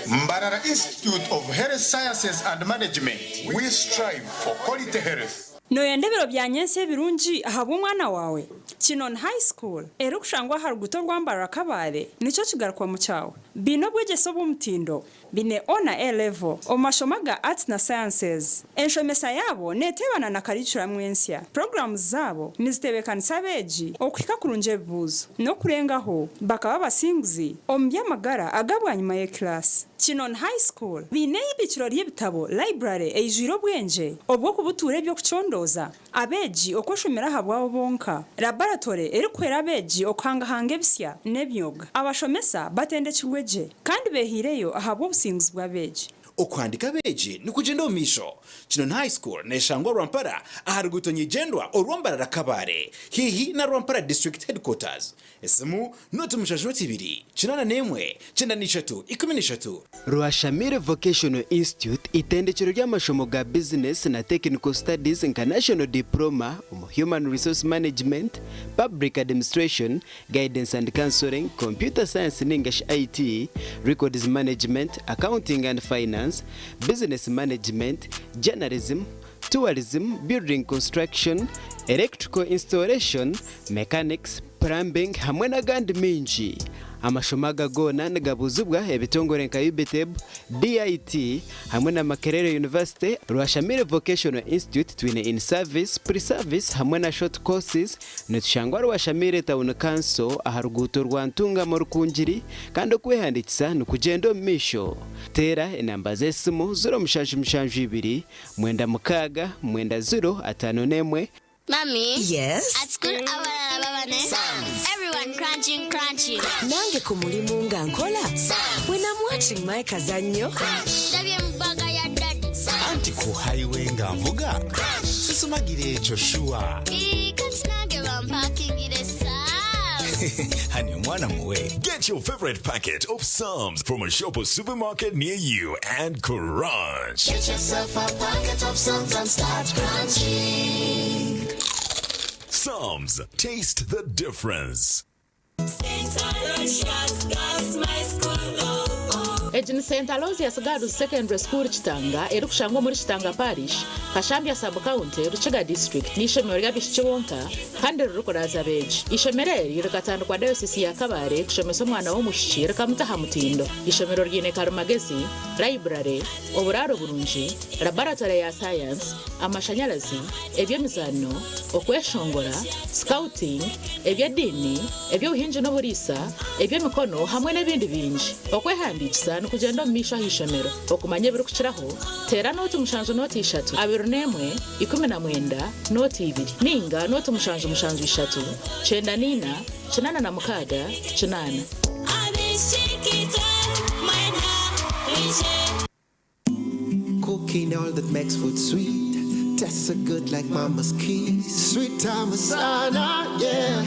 Mbarara Institute of Health Sciences and Management. We strive for quality health. Noyendebero byanyense birungi ahabwo umwana wawe. Kinon High School. Ero kushangwa haruguto rwambara kabare. Nico kigarukwa mu cyawe. Bino bwegeso bumutindo. Bine ona A level. Omashomaga arts na sciences. Enshomesa yabo netebana na curriculum mwensya. Programs zabo nizitebekanisa beji okwika kurunje buzo. No kurengaho bakaba basinguzi ombyamagara agabwa nyuma ye class. Kinon High School. Bine ibiciro ry'ibitabo library ejiro bwenje. Obwo kubuture byo kucondoza. Abeji okoshomera habwa bonka. Laboratory eri kwera abeji okanga hange bisya nebyoga. Abashomesa batendekirweje kandi behireyo ahabwo businguzi bwa beji. okwandika beji nikugenda omisho Chinon High School neshangwa Rwampara aharugutonyijendwa orwambarara kabare hihi na Rwampara District Headquarters esimu notu mushajoti 2 8 9 13 Rwashamire Vocational Institute itendekero ry'amashomo ga business na technical studies international diploma human resource management, public administration, guidance and counseling, computer science and English IT, records management, accounting and finance, business management, journalism, tourism, building construction, electrical installation, mechanics, plumbing hamwe n'agandi minji. Amashomo gagona nagabuzubwa ebitongore nka UBTEB, DIT hamwe na Makerere University. Rwashamire Vocational Institute twine in service, pre-service hamwe na short courses netushangwa Rwashamire Town Council aharuguto rwantunga mu Rukungiri kandi kwehandikisa nukugenda misho. Tera enamba zesimu 0772 9 9 Mommy? Yes? At school, everyone crunching. Nange kumulimu nga nkola? When I'm watching my kazanyo? Anti ku highway nga mvuga? Sisumagire echo shuwa. Hani mwana muwe. Get your favorite packet of Psalms from a shop or supermarket near you and crunch. Get yourself a packet of Psalms and start crunching. Psalms, taste the difference. Ejini St. Aloysius Girls Secondary School Chitanga erukushangwa muri Chitanga Parish Kashambya Sub County Ruchiga District n'ishomero ry'abishikibonka kandi rukoraza beji ishomereri rikatandukwa diocese ya Kabare kushomesa umwana wo mushikira kamutaha mutindo ishomero ryine Karumagezi library oburaro burunji laboratory ya science amashanyarazi ebyemizano okweshongora scouting ebyadini ebyobuhinji n'oburisa ebyemikono hamwe n'ebindi binji okwehandikisa kugenda misha hishomero okumanya biri kuchiraho tera noti mushanjo noti 3 21 19 noti 2 ninga noti mushanjo 3 chenda nina chinana na mukaga chinana cooking all that makes food sweet tastes so good like mama's kiss sweet tamasana yeah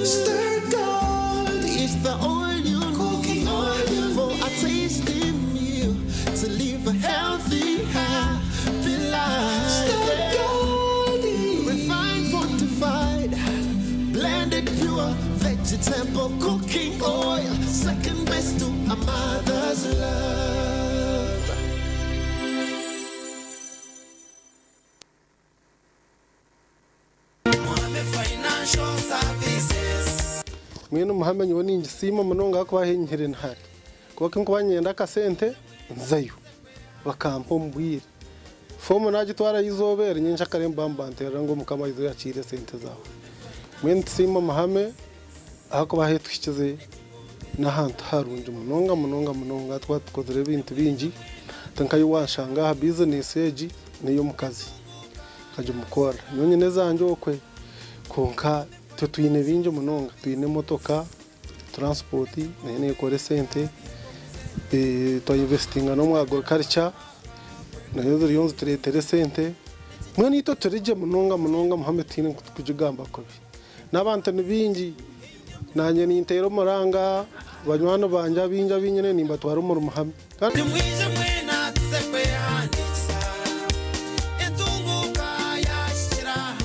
stir gold is the oil you cooking oil for a tasty meal to live a healthy happy life stir gold refined fortified blended pure vegetable cooking oil second best to a mother's love. mwene muhamenye woni ngisima munonga ko bahenyere ntari kuko nko banyenda kasente nzayo bakampo mbwire fomo naje twara yizobere nyinshi akaremba mbantera ngo mukama izo yacire sente zawe mwene sima mahame ako bahetwikize nahantu harunje munonga twatkozere ibintu bingi tankayo wanshanga ha business age niyo mukazi kaje mukora nyonyene zanje okwe konka tuyine binje munonga tuyine motoka transport nene kore sente to investinga no mwa agriculture nayo yonze turetere sente mwene ito turije munonga muhametine kujigamba kobi nabantu nibingi nanye nintero muranga banywano banja binja binyene nimba twara umuru muhame kandi mwize mwena tsekwe handisa entunguka yashira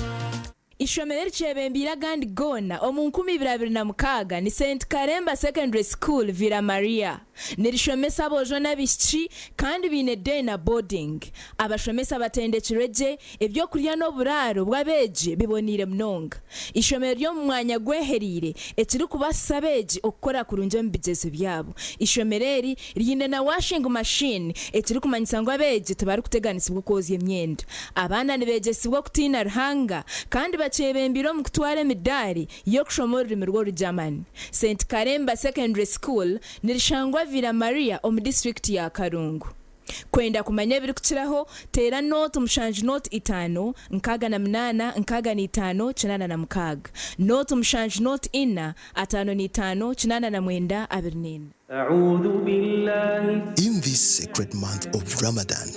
ishomero chebembira gandi gona omunkumi 2026 ni St. Karemba Secondary School Villa Maria nirishomesa abojo n'abishiki kandi bine day na boarding abashomesa batendekireje ebyo kurya no buraro bwabeje bibonire mnonga ishomero ryo mu mwanya gweherire ekiri kubasabeje okukora kurunje mu bigezo byabo ishomereri ryine na washing machine ekiri kumanyisa ngo abeje tebari kuteganisibwa koza imyenda abana nibegesibwa kutina ruhanga kandi bacebembiro mu kutwara midari yo kushomora ururimi rwo rujamani St. Karemba Secondary School nirishangwa Villa Maria omu district ya Karungu kwenda kumanya ebiri kukiraho teera note mushanju note itano nkaga na munana nkaga ni itano kinana na mukaga note mushanju note ina atano ni itano kinana na mwenda abiri nina. In this sacred month of Ramadan,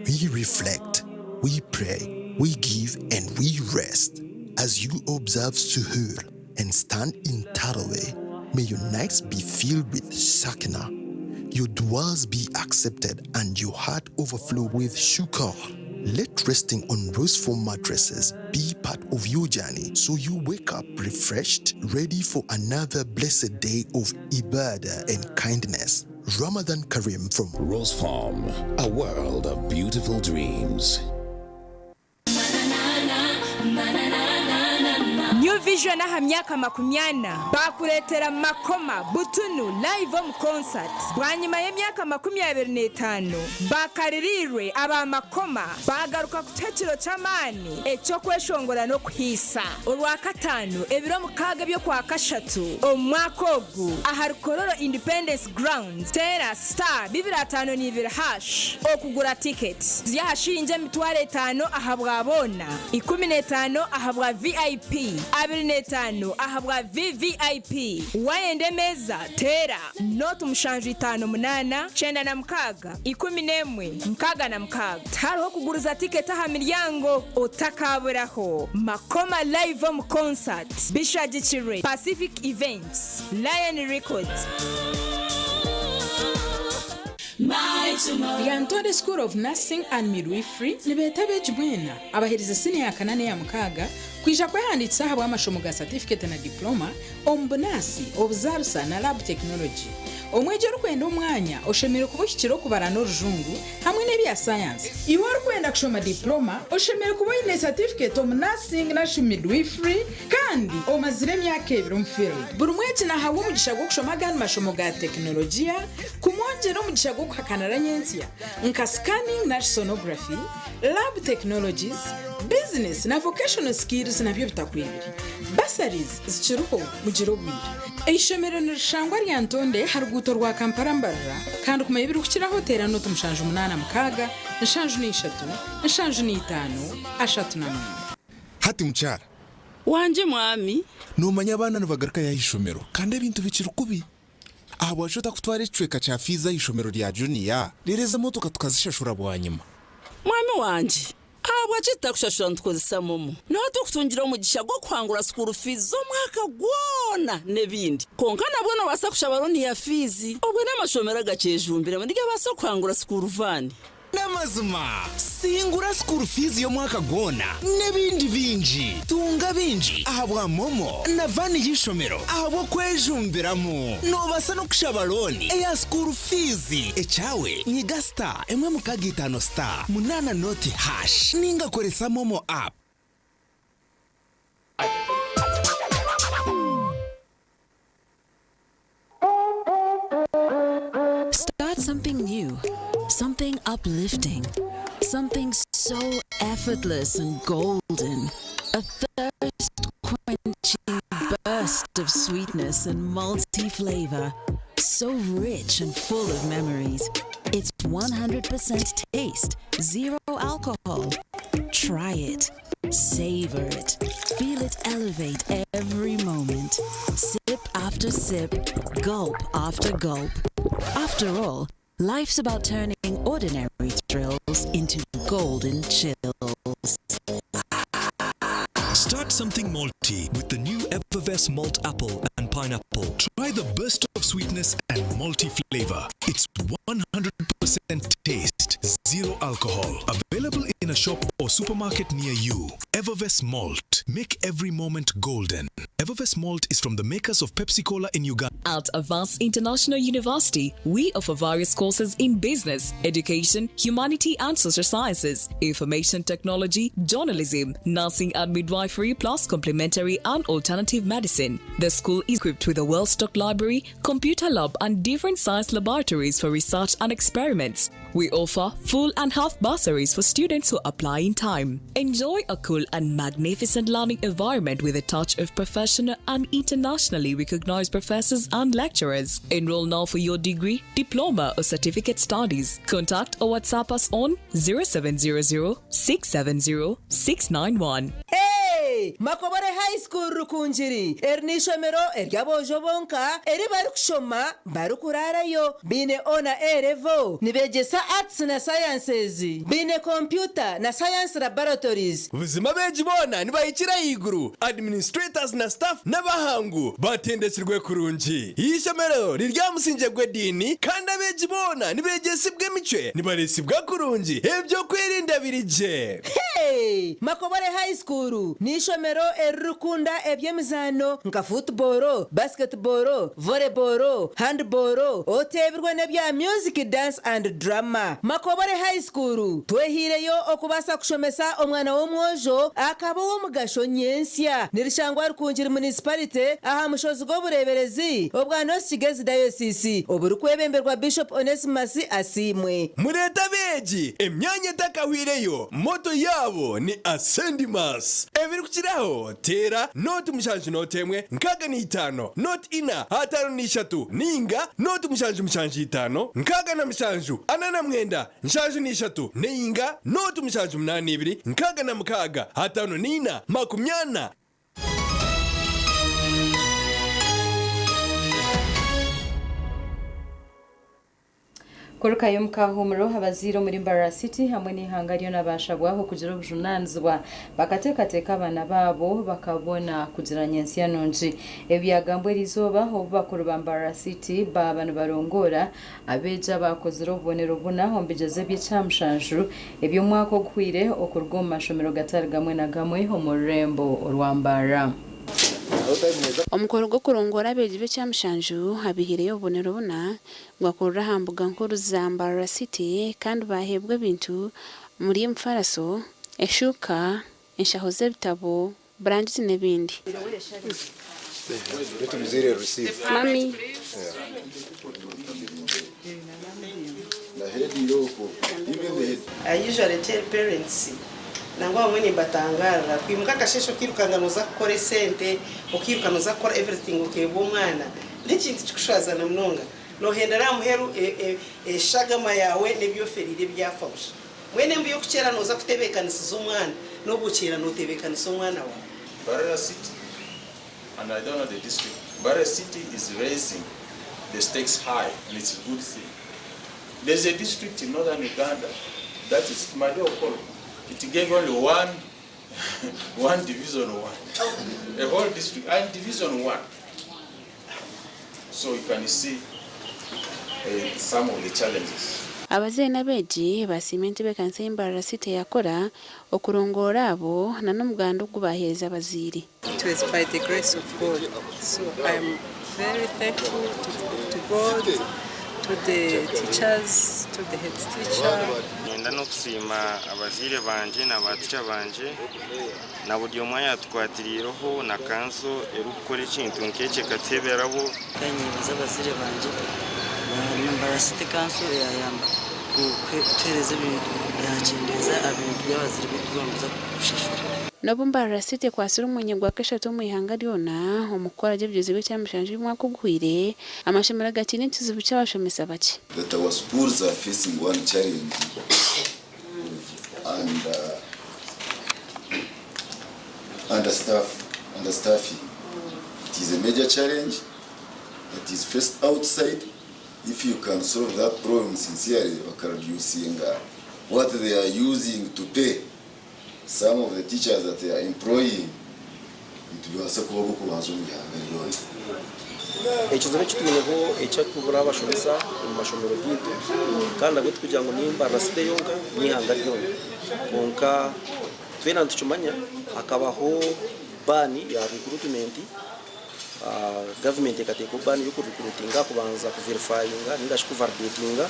we reflect, we pray, we give, and we rest. As you observe Suhoor and stand in Tarawih, may your nights be filled with Sakina, your du'as be accepted, and your heart overflow with shukr. Let resting on rose foam mattresses be part of your journey so you wake up refreshed, ready for another blessed day of ibadah and kindness. Ramadan Kareem from Rose Farm, a world of beautiful dreams. New Vision aha myaka 80 bakuretera makoma butunu live on concert bwanyuma y'emyaka 25 bakaririrwe aba makoma bagaruka kutekiro cy'amani ecyo kweshongora no kuhisa urwa katanu ebiro mukaga byo kwa kashatu omwakogu ahari kororo Independence Grounds Tera Star 252 okugura tickets ziyahashinje mitware 5 ahabwa bona 15 ahabwa VIP 25 ahabwa VVIP wayende meza tera note mushanju 58 chenda na mkaga 11 mkaga na mkaga tariho kuguruza ticket aha miryango utakaburaho makoma live on concert Bishagikire Pacific Events Lion Records. Yantode School of Nursing and Midwifery nibetabe jibwena abahereza sini ya kanane ya mukaga kwisha kwehanditsa habwa amashomo ga certificate na diploma ombunasi obuzarusa na lab technology omwejero kwenda umwanya oshemere kubushyikiro kubara no rujungu hamwe n'ebya science iwe kwenda kushoma diploma oshemere kuboyine certificate of nursing na midwifery kandi omazire myaka 2 mu field buri mwezi na hawo mugisha go kushoma gan mashomo ga technology kumwongera mugisha go kuhakanara nyensia nka scanning na sonography lab technologies business na vocational skills na byo bitakwibiri basaries zichiruko mugiro bwira ishomero nirishangwa ryantonde haruguto rwa Kampala mbarra kandi kuma ibiri kukira hotera no tumushanju 8 mukaga nshanju ni 3 nshanju ni 5 ashatu na 4 hati mucyara wanje mwami numanya abana nubagaruka ya ishomero kandi ibintu bikiri kubi abo wajota kutwara icweka cha fiza ishomero rya junior rireza motoka tukazishashura bwanyuma mwami wanje abo acita kushashura ntkozisa momo no tukutungira umugisha gwo kwangura school fees zo mwaka gwona nebindi konka nabona basakusha baroni ya fizi obwe n'amashomero gacejumbira muri basa kwangura school van namazuma singura school fees yo mwaka gwona nebindi binji tunga binji ahabwa momo na van yishomero abo kwejumbiramo no basa no kushabaroni ya school fees echawe nyiga star emwe mukagitano star munana noti hash ninga koresa momo app. Start something new, something uplifting, something so effortless and golden. A thirst-quenching burst of sweetness and multi-flavor. So rich and full of memories. It's 100% taste, zero alcohol. Try it. Savor it. Feel it elevate every moment. Sip after sip, gulp after gulp. After all, life's about turning ordinary thrills into golden chills. Start something malty with the new Evervest Malt Apple and Pineapple. Try the burst of sweetness and malty flavor. It's 100% taste, zero alcohol. Available in a shop or supermarket near you. Evervest Malt. Make every moment golden. Evervest Malt is from the makers of Pepsi Cola in Uganda. At Avance International University, we offer various courses in business, education, humanity and social sciences, information technology, journalism, nursing and midwifery, plus complementary and alternative medicine. The school is equipped with a well-stocked library, computer lab and different science laboratories for research and experiments. We offer full and half bursaries for students who apply in time. Enjoy a cool and magnificent learning environment with a touch of professional and internationally recognized professors and lecturers. Enroll now for your degree, diploma or certificate studies. Contact or WhatsApp us on 0700 670 691. Hey! Makobore High School Rukunjiri. Ernishomero eryabojo bonka eri barukushoma barukurarayo bine ona erevo nibegesa arts na sciences bine computer na science laboratories ubuzima beji bona nibayikira yiguru administrators na staff n'abahangu batendekirwe kurungi yishomero riryamusinje gwedini kandi abeji bona nibegesa bw'emice nibaresibwa kurungi ebyo kwirinda birije. Hey! Makobore High School nishomero erukunda ebyemizano nka football, basketball, volleyball, handball, otebirwe nebya music, dance and drama. Makobore High School twehireyo okubasa kushomesa omwana w'omwojo akaba wo mugasho nyensya nirishangwa rukunjira municipality aha mushozi go bureberezi obwana Kigezi diocese oburukwebemberwa Bishop Onesimus Asimwe. Mureta beji emyanya takahwireyo moto yabo ni Ascendimas ebiri kukiraho tera noti mushanju notemwe nkaga ni 5 noti ina hatano ni 3 ninga noti mushanju 5 nkaga na mushanju anana mwenda nshanju ni 3 ninga noti mushanju 82 nkaga na mukaga hatano ni 4 makumyana. Kuruka yomukahumuro abaziro muri Mbarara City hamwe n'ihangariyo nabashagwaho kugira ubujunanzwa bakatekateka abana babo bakabona kugira nyensiya nonji ebyagambwe rizoba obakuru ba Mbarara City babana barongora abeja bakozero bonero buna hombigeze by'icamshanju ebyo mwako kwire okurwo mashomero gatari gamwe na gamwe homorembo orwambara. Omukoro go kurongora abeje cyamshanju habihireyo bonero buna ngwakurura hambuga nkuru za Mbarara City kandi bahebwe bintu muri mfaraso eshuka inshahoze bitabo brands nebindi. Mami I usually tell parents nangwa mwenye batangara kwimuka kashesho kirukanganoza kore sente ukirukanoza kora everything ukebo umwana n'ikintu cyukushaza na mnonga no hendera muheru shagama yawe nebyo ferire byafasha mwene mbiyo kuchera noza kutebekanisa umwana no buchera no tebekanisa umwana wa Mbarara City, and I don't know the district. Mbarara City is raising the stakes high and it's a good thing. There's a district in northern Uganda that is Madoko. It gave only one division 1, a whole district and division 1. So you can see some of the challenges. Abaze nabeji basimenti bekanse Mbarara City yakora okurongora abo na n'umuganda gubaheza abaziri. It was by the grace of God. So I am very thankful to God, to the teachers, to the head teacher. Nenda no kusima abazire banje na baticha banje na budi omwanya tukwatiriroho na kanso erukore kintu nkeke kateberabo kanye bazabazire banje na Mbarara City kanso yayamba kutereza ibintu yakindeza abintu byabazire bitubambuza kushishura. Nabo Mbarara City kwasira umunye gwa keshatu mu ihangariyo na omukora by'ebyeze cyamshanje mwaka guhwire amashemera gatine kizibu cyabashomesa bake. That our schools are facing one challenge and understaffing. It is a major challenge that is faced outside. If you can solve that problem sincerely, reducing what they are using to pay some of the teachers that they are employing, it will also go to the ekizibu kitumenyeho ekyakubura abashomesa mu mashomero gitu kandi nabwo kugira ngo nimba Mbarara yonka nihangariyo konka twena ntucumanya akabaho bani ya recruitment government ekateko bani yo recruitinga kubanza kuverifyinga nindashi kuvalidatinga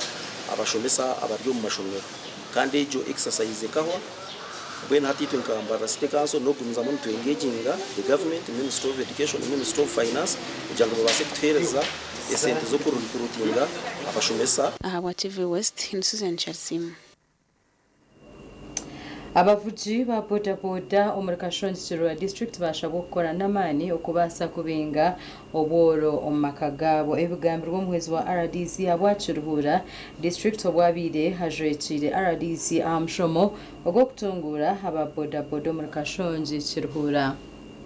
abashomesa abaryo mu mashomero kandi ejo exercise kaho when hati to Mbarara City Council no kunza muntu engaginga the government, Ministry of Education, Ministry of Finance kugira ngo babase kutereza esente zo kurutinga abashomesa. Aha TV West ni Susan Charsim. Abavuji ba bodaboda omuri Kashongi district bashabwe gukora namani okubasa kubinga obworo omumaka gabo ebigambirwa omwezi wa RDC abwakiruhura district obwabire hajwekire RDC amushomo ogwokutungura aba bodaboda omuri Kashongi kiruhura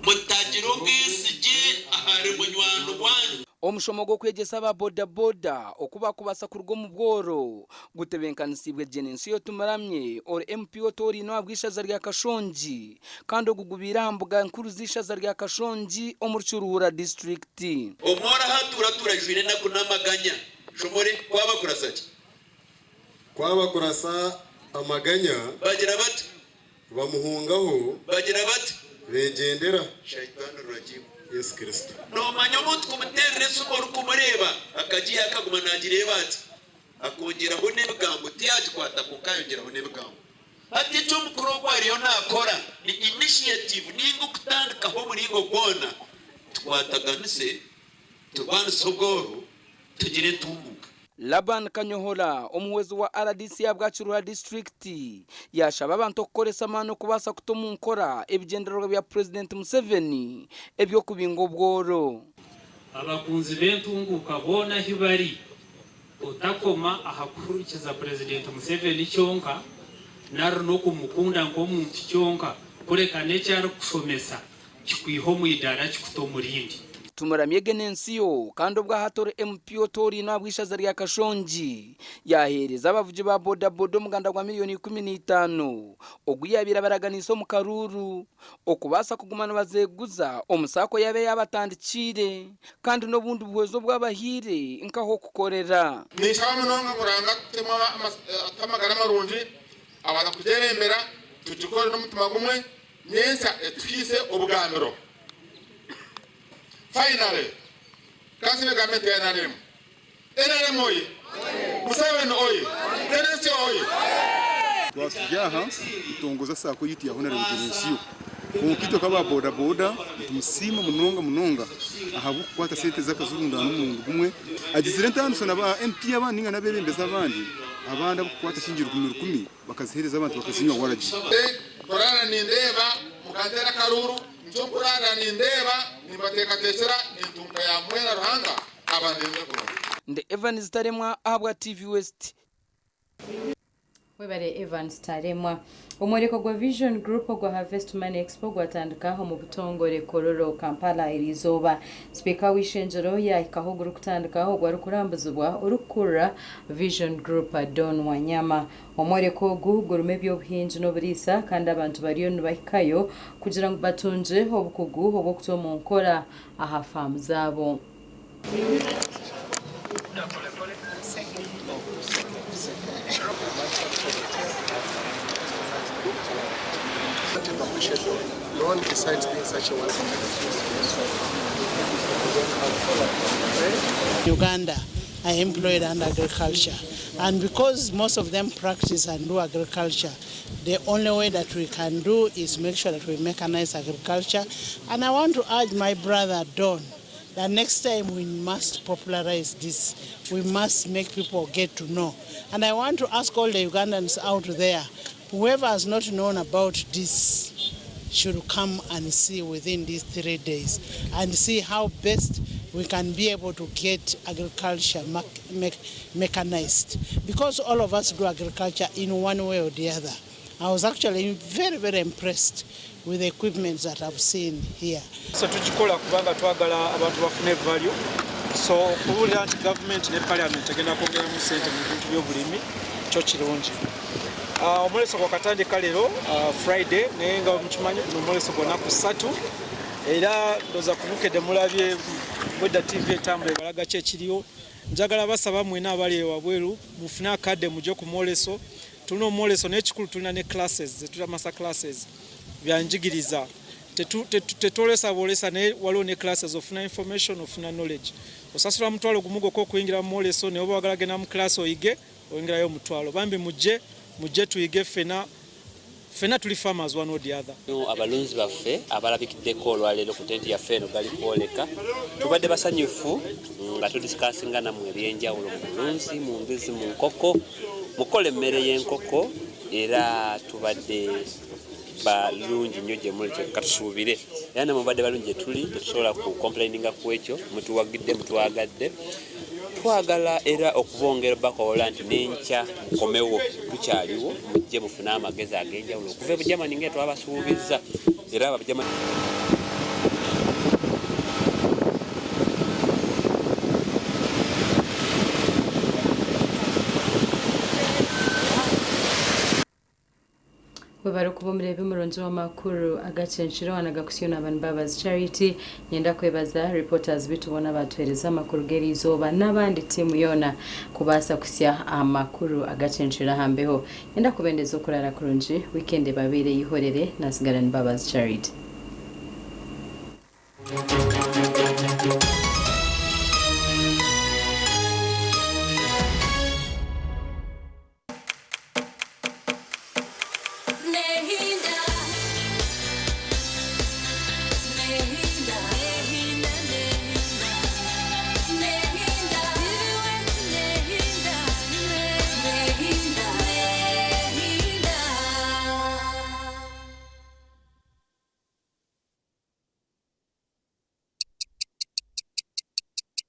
mutagiro bwisije ahari munywano wanyu omushomo gwo kwegesa aba bodaboda okuba kubasa kurwo mu bworo gutebenkanisibwe jenensi yo tumaramye or MPO tori no abwishaza rya Kashongi kandi ogugubira hambuga nkuru zishaza rya Kashongi omurchuruhura district omora hatura turajwire na kunamaganya shomore kwaba kurasaki kwaba kurasa amaganya bagira bati bamuhungaho bagira bati begendera shaytanu rajim Yesu Kristo no manyo muntu kumuterere sumoro kumureba akagiye akaguma nagireba ati akongera ho nebigambo tiyaje kwata kukayongera ho nebigambo ati cyo mukuru gwariyo nakora ni initiative ningo kutandika ho muri ngo gona twataganise tubana sogoro tugire tumuka Laban Kanyohola omuwezi wa RDC abwakiruha district yashaba abantu okukoresa amano kubasa kutomunkora ebigendererwa bya President Museveni ebyo kubinga obworo abakunzi bentunguka bona hibari otakoma ahakurikiza President Museveni kyonka naro nokumukunda nk'omuntu kyonka kureka nekyari kushomesa kikwiho mu idara kikutomurindi tumuramye genensiyo kandi obwa hatore MPO tori no abwishaza rya Kashongi yahereza abavuji ba bodaboda muganda gwa miliyoni 15 oguyabira baraganiso mu karuru okubasa kugumana bazeguza omusako yabe yabatandikire kandi no bundu bwezo bw'abahire nkaho kukorera nishaba munonga kuranga tema atamagara marunji abana kujerembera tujikore no mutima gumwe nyensa etwise obugamiro. Finally, Kasime government NRM oye, Museveni oye, Tenesi oye. Twakijyaha itongoza sako yiti yahona rebutensiyo. Kumukito kaba boda boda tumusima munonga ahabu kwata sente zakazurunda n'umuntu gumwe agizire ntamusona ba MP abandi ngana bebembeza abandi abanda kwata shinjira 10 bakazihereza abantu bakazinywa waraji. Korana nindeba mukatera karuru nzokurara nindeba nimbateka tekera intunka ya mwena ruhanga abandende ko nde Evans Taremwa ahabwa TV West webare Evans Taremwa omureko gwa Vision Group gwa Harvest Money Expo gwatandikaho mu butongore Kororo Kampala irizoba speaker w'ishenjero yakahoguru kutandikaho gwa rukurambuzwa urukura Vision Group Don Wanyama omureko gurume by'obuhinji no burisa kandi abantu bariyo nubahikayo kugira ngo batunje obukugu obwo kutomo nkora aha farm zabo No one decides being such a wonderful. Uganda are employed under agriculture, and because most of them practice and do agriculture, the only way that we can do is make sure that we mechanize agriculture. And I want to urge my brother Don that next time we must popularize this. We must make people get to know. And I want to ask all the Ugandans out there, whoever has not known about this should come and see within these 3 days and see how best we can be able to get agriculture mechanized. Because all of us do agriculture in one way or the other. I was actually very, very impressed with the equipment that I've seen here. So tujikola kubanga twagala abantu bafune value. So kubulira nti government ne parliament agenda kwongera mu sente mu bintu by'obulimi kyo kirungi. Omuleso kwa katandika lero Friday naye nga mukimanyi kuno omuleso gwonna ku 3 era ndoza kubukedde mulabye Bweda TV etambula balaga kye kiriyo njagala basaba mwena abali wabweru mufuna akadde mujje ku muleso tulina omuleso n'ekikulu tulina ne classes zetula masa classes byanjigiriza tetolesa bolesa ne waliwo ne classes ofuna information ofuna knowledge osasula mutwalo gumugo ko kuyingira mu muleso ne oba wagala genda mu class oyige oyingirayo mutwalo bambi mujje tuyige fena tuli farmers one or the other. Abalunzi baffe abalabikiddeko olwaleero ku tenti yaffe eno gali kwoleka tubadde basanyufu nga tudisikasinga namwe ebyenjawulo mu bulunzi mu mbizi mu nkoko mukola emmere y'enkoko era tubadde balungi nnyo gye muli katusuubire era namwe mubadde balungi gye tuli tetusobola ku complaininga ku ekyo mutuwagidde mutwagadde twagala era okubongera bakola nti n'enkya mukomewo tukyaliwo mujje mufune amagezi ag'enjawulo okuva e Bujamani ng'e twabasuubizza era Abajamani bari kubumire bimurunzi w'amakuru agacenshiro anagakusiyona abantu babazi Charity nyenda kwebaza reporters bitubona batwereza amakuru gerizoba n'abandi timu yona kubasa kusya amakuru agacenshira hambeho nyenda kubendeza okurara kurunji weekend babire yihorere nasigarani babazi Charity.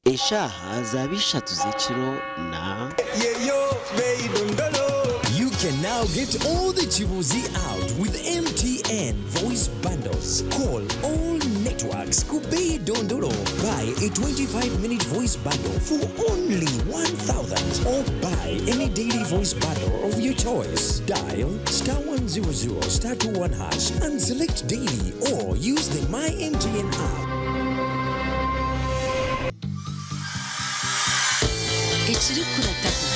Eshaha zabishatu z'ekiro na You can now get all the Chibuzi out with MTN voice bundles. Call all networks Kubei Dondoro. Buy a 25-minute voice bundle for only 1,000 or buy any daily voice bundle of your choice. Dial *100 *21# and select daily or use the My MTN app. Ekiri kuratako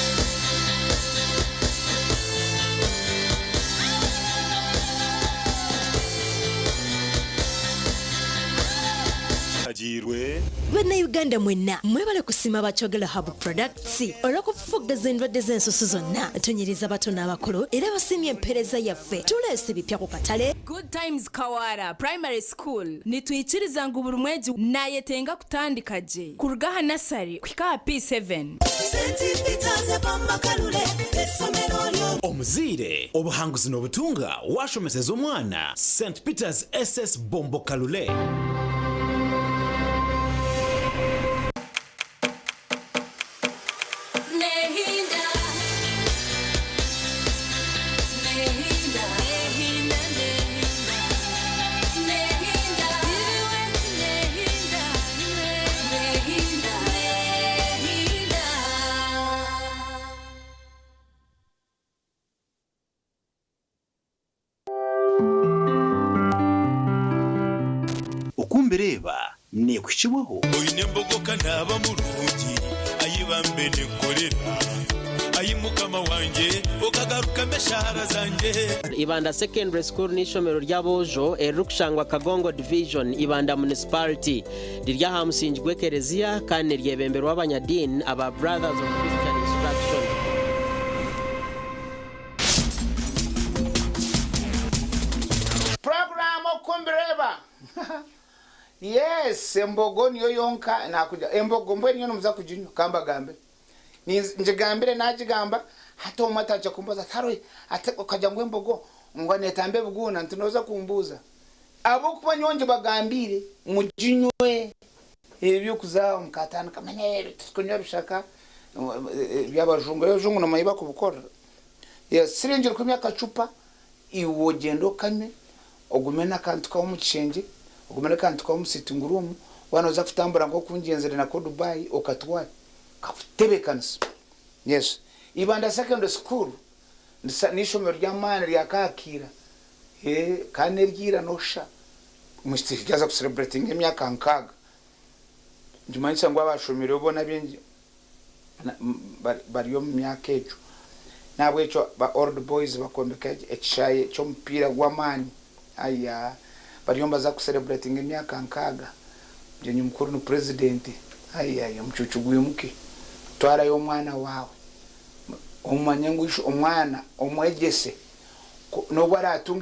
Bana Uganda mwenna mwebale kusima bachogela Hub Products olw'okufufuggaza endwadde z'ensusu zonna tonyereza bato n'abakulu era basimye empereza yaffe tuleese bipya ku katale. Good Times Kawara Primary School nituyikiriza ngu buli mwezi nayetenga kutandika gye kurugaha nasari kwika P7 Omuzire obuhanguzi n'obutunga washomeseza omwana St Peter's SS Bombo Kalule. Okumbereba nekukiwaho oyine mbogoka naba mulungi ayibambe nekolera ayimukama wanje okagaruka meshara zanje. Ibanda Secondary School n'ishomero rya Bojo erukushangwa Kagongo Division Ibanda Municipality rirya hamusingi gwekerezia kandi ryebemberwa abanyadini aba Brothers of Christian Instruction. Program Okumbereba. Yes, embogo niyo yonka nakuja. Embogo mbwe niyo numuza kujinyo kamba gambe. Njigambire najigamba hata umata acha kumbuza tarwe ate okaja ngwe embogo ngo netambe buguna ntunoza kumbuza. Abo kuba nyonje bagambire mujinywe ebyo kuzaa mukatana kamanye tukunywa bishaka byabajungu yojungu no mayiba kubukora. Yes, sirinje kumya kacupa iwogendo kane ogumena kantu ka umucenge ogumena kantu ka umusitunguru wanoza kutambura ngo kunjenzere na ko Dubai okatwara kafutebekanisa. Yes, Ibanda Secondary School n'ishomero ry'amana rya Kakira kane ryira nosha mustikiza ku celebrating emyaka nkaga njumanyisa ngo abashomero bona benje bariyo mu myaka ejo nabwe cyo ba old boys bakombeka echaye cyo mpira gw'amani aya bariyo mbaza ku celebrating emyaka nkaga je nyumukuru no president aya yamucucu gwimuke twara yo mwana wawe umanye ngwisho umwana omwegese no baratunga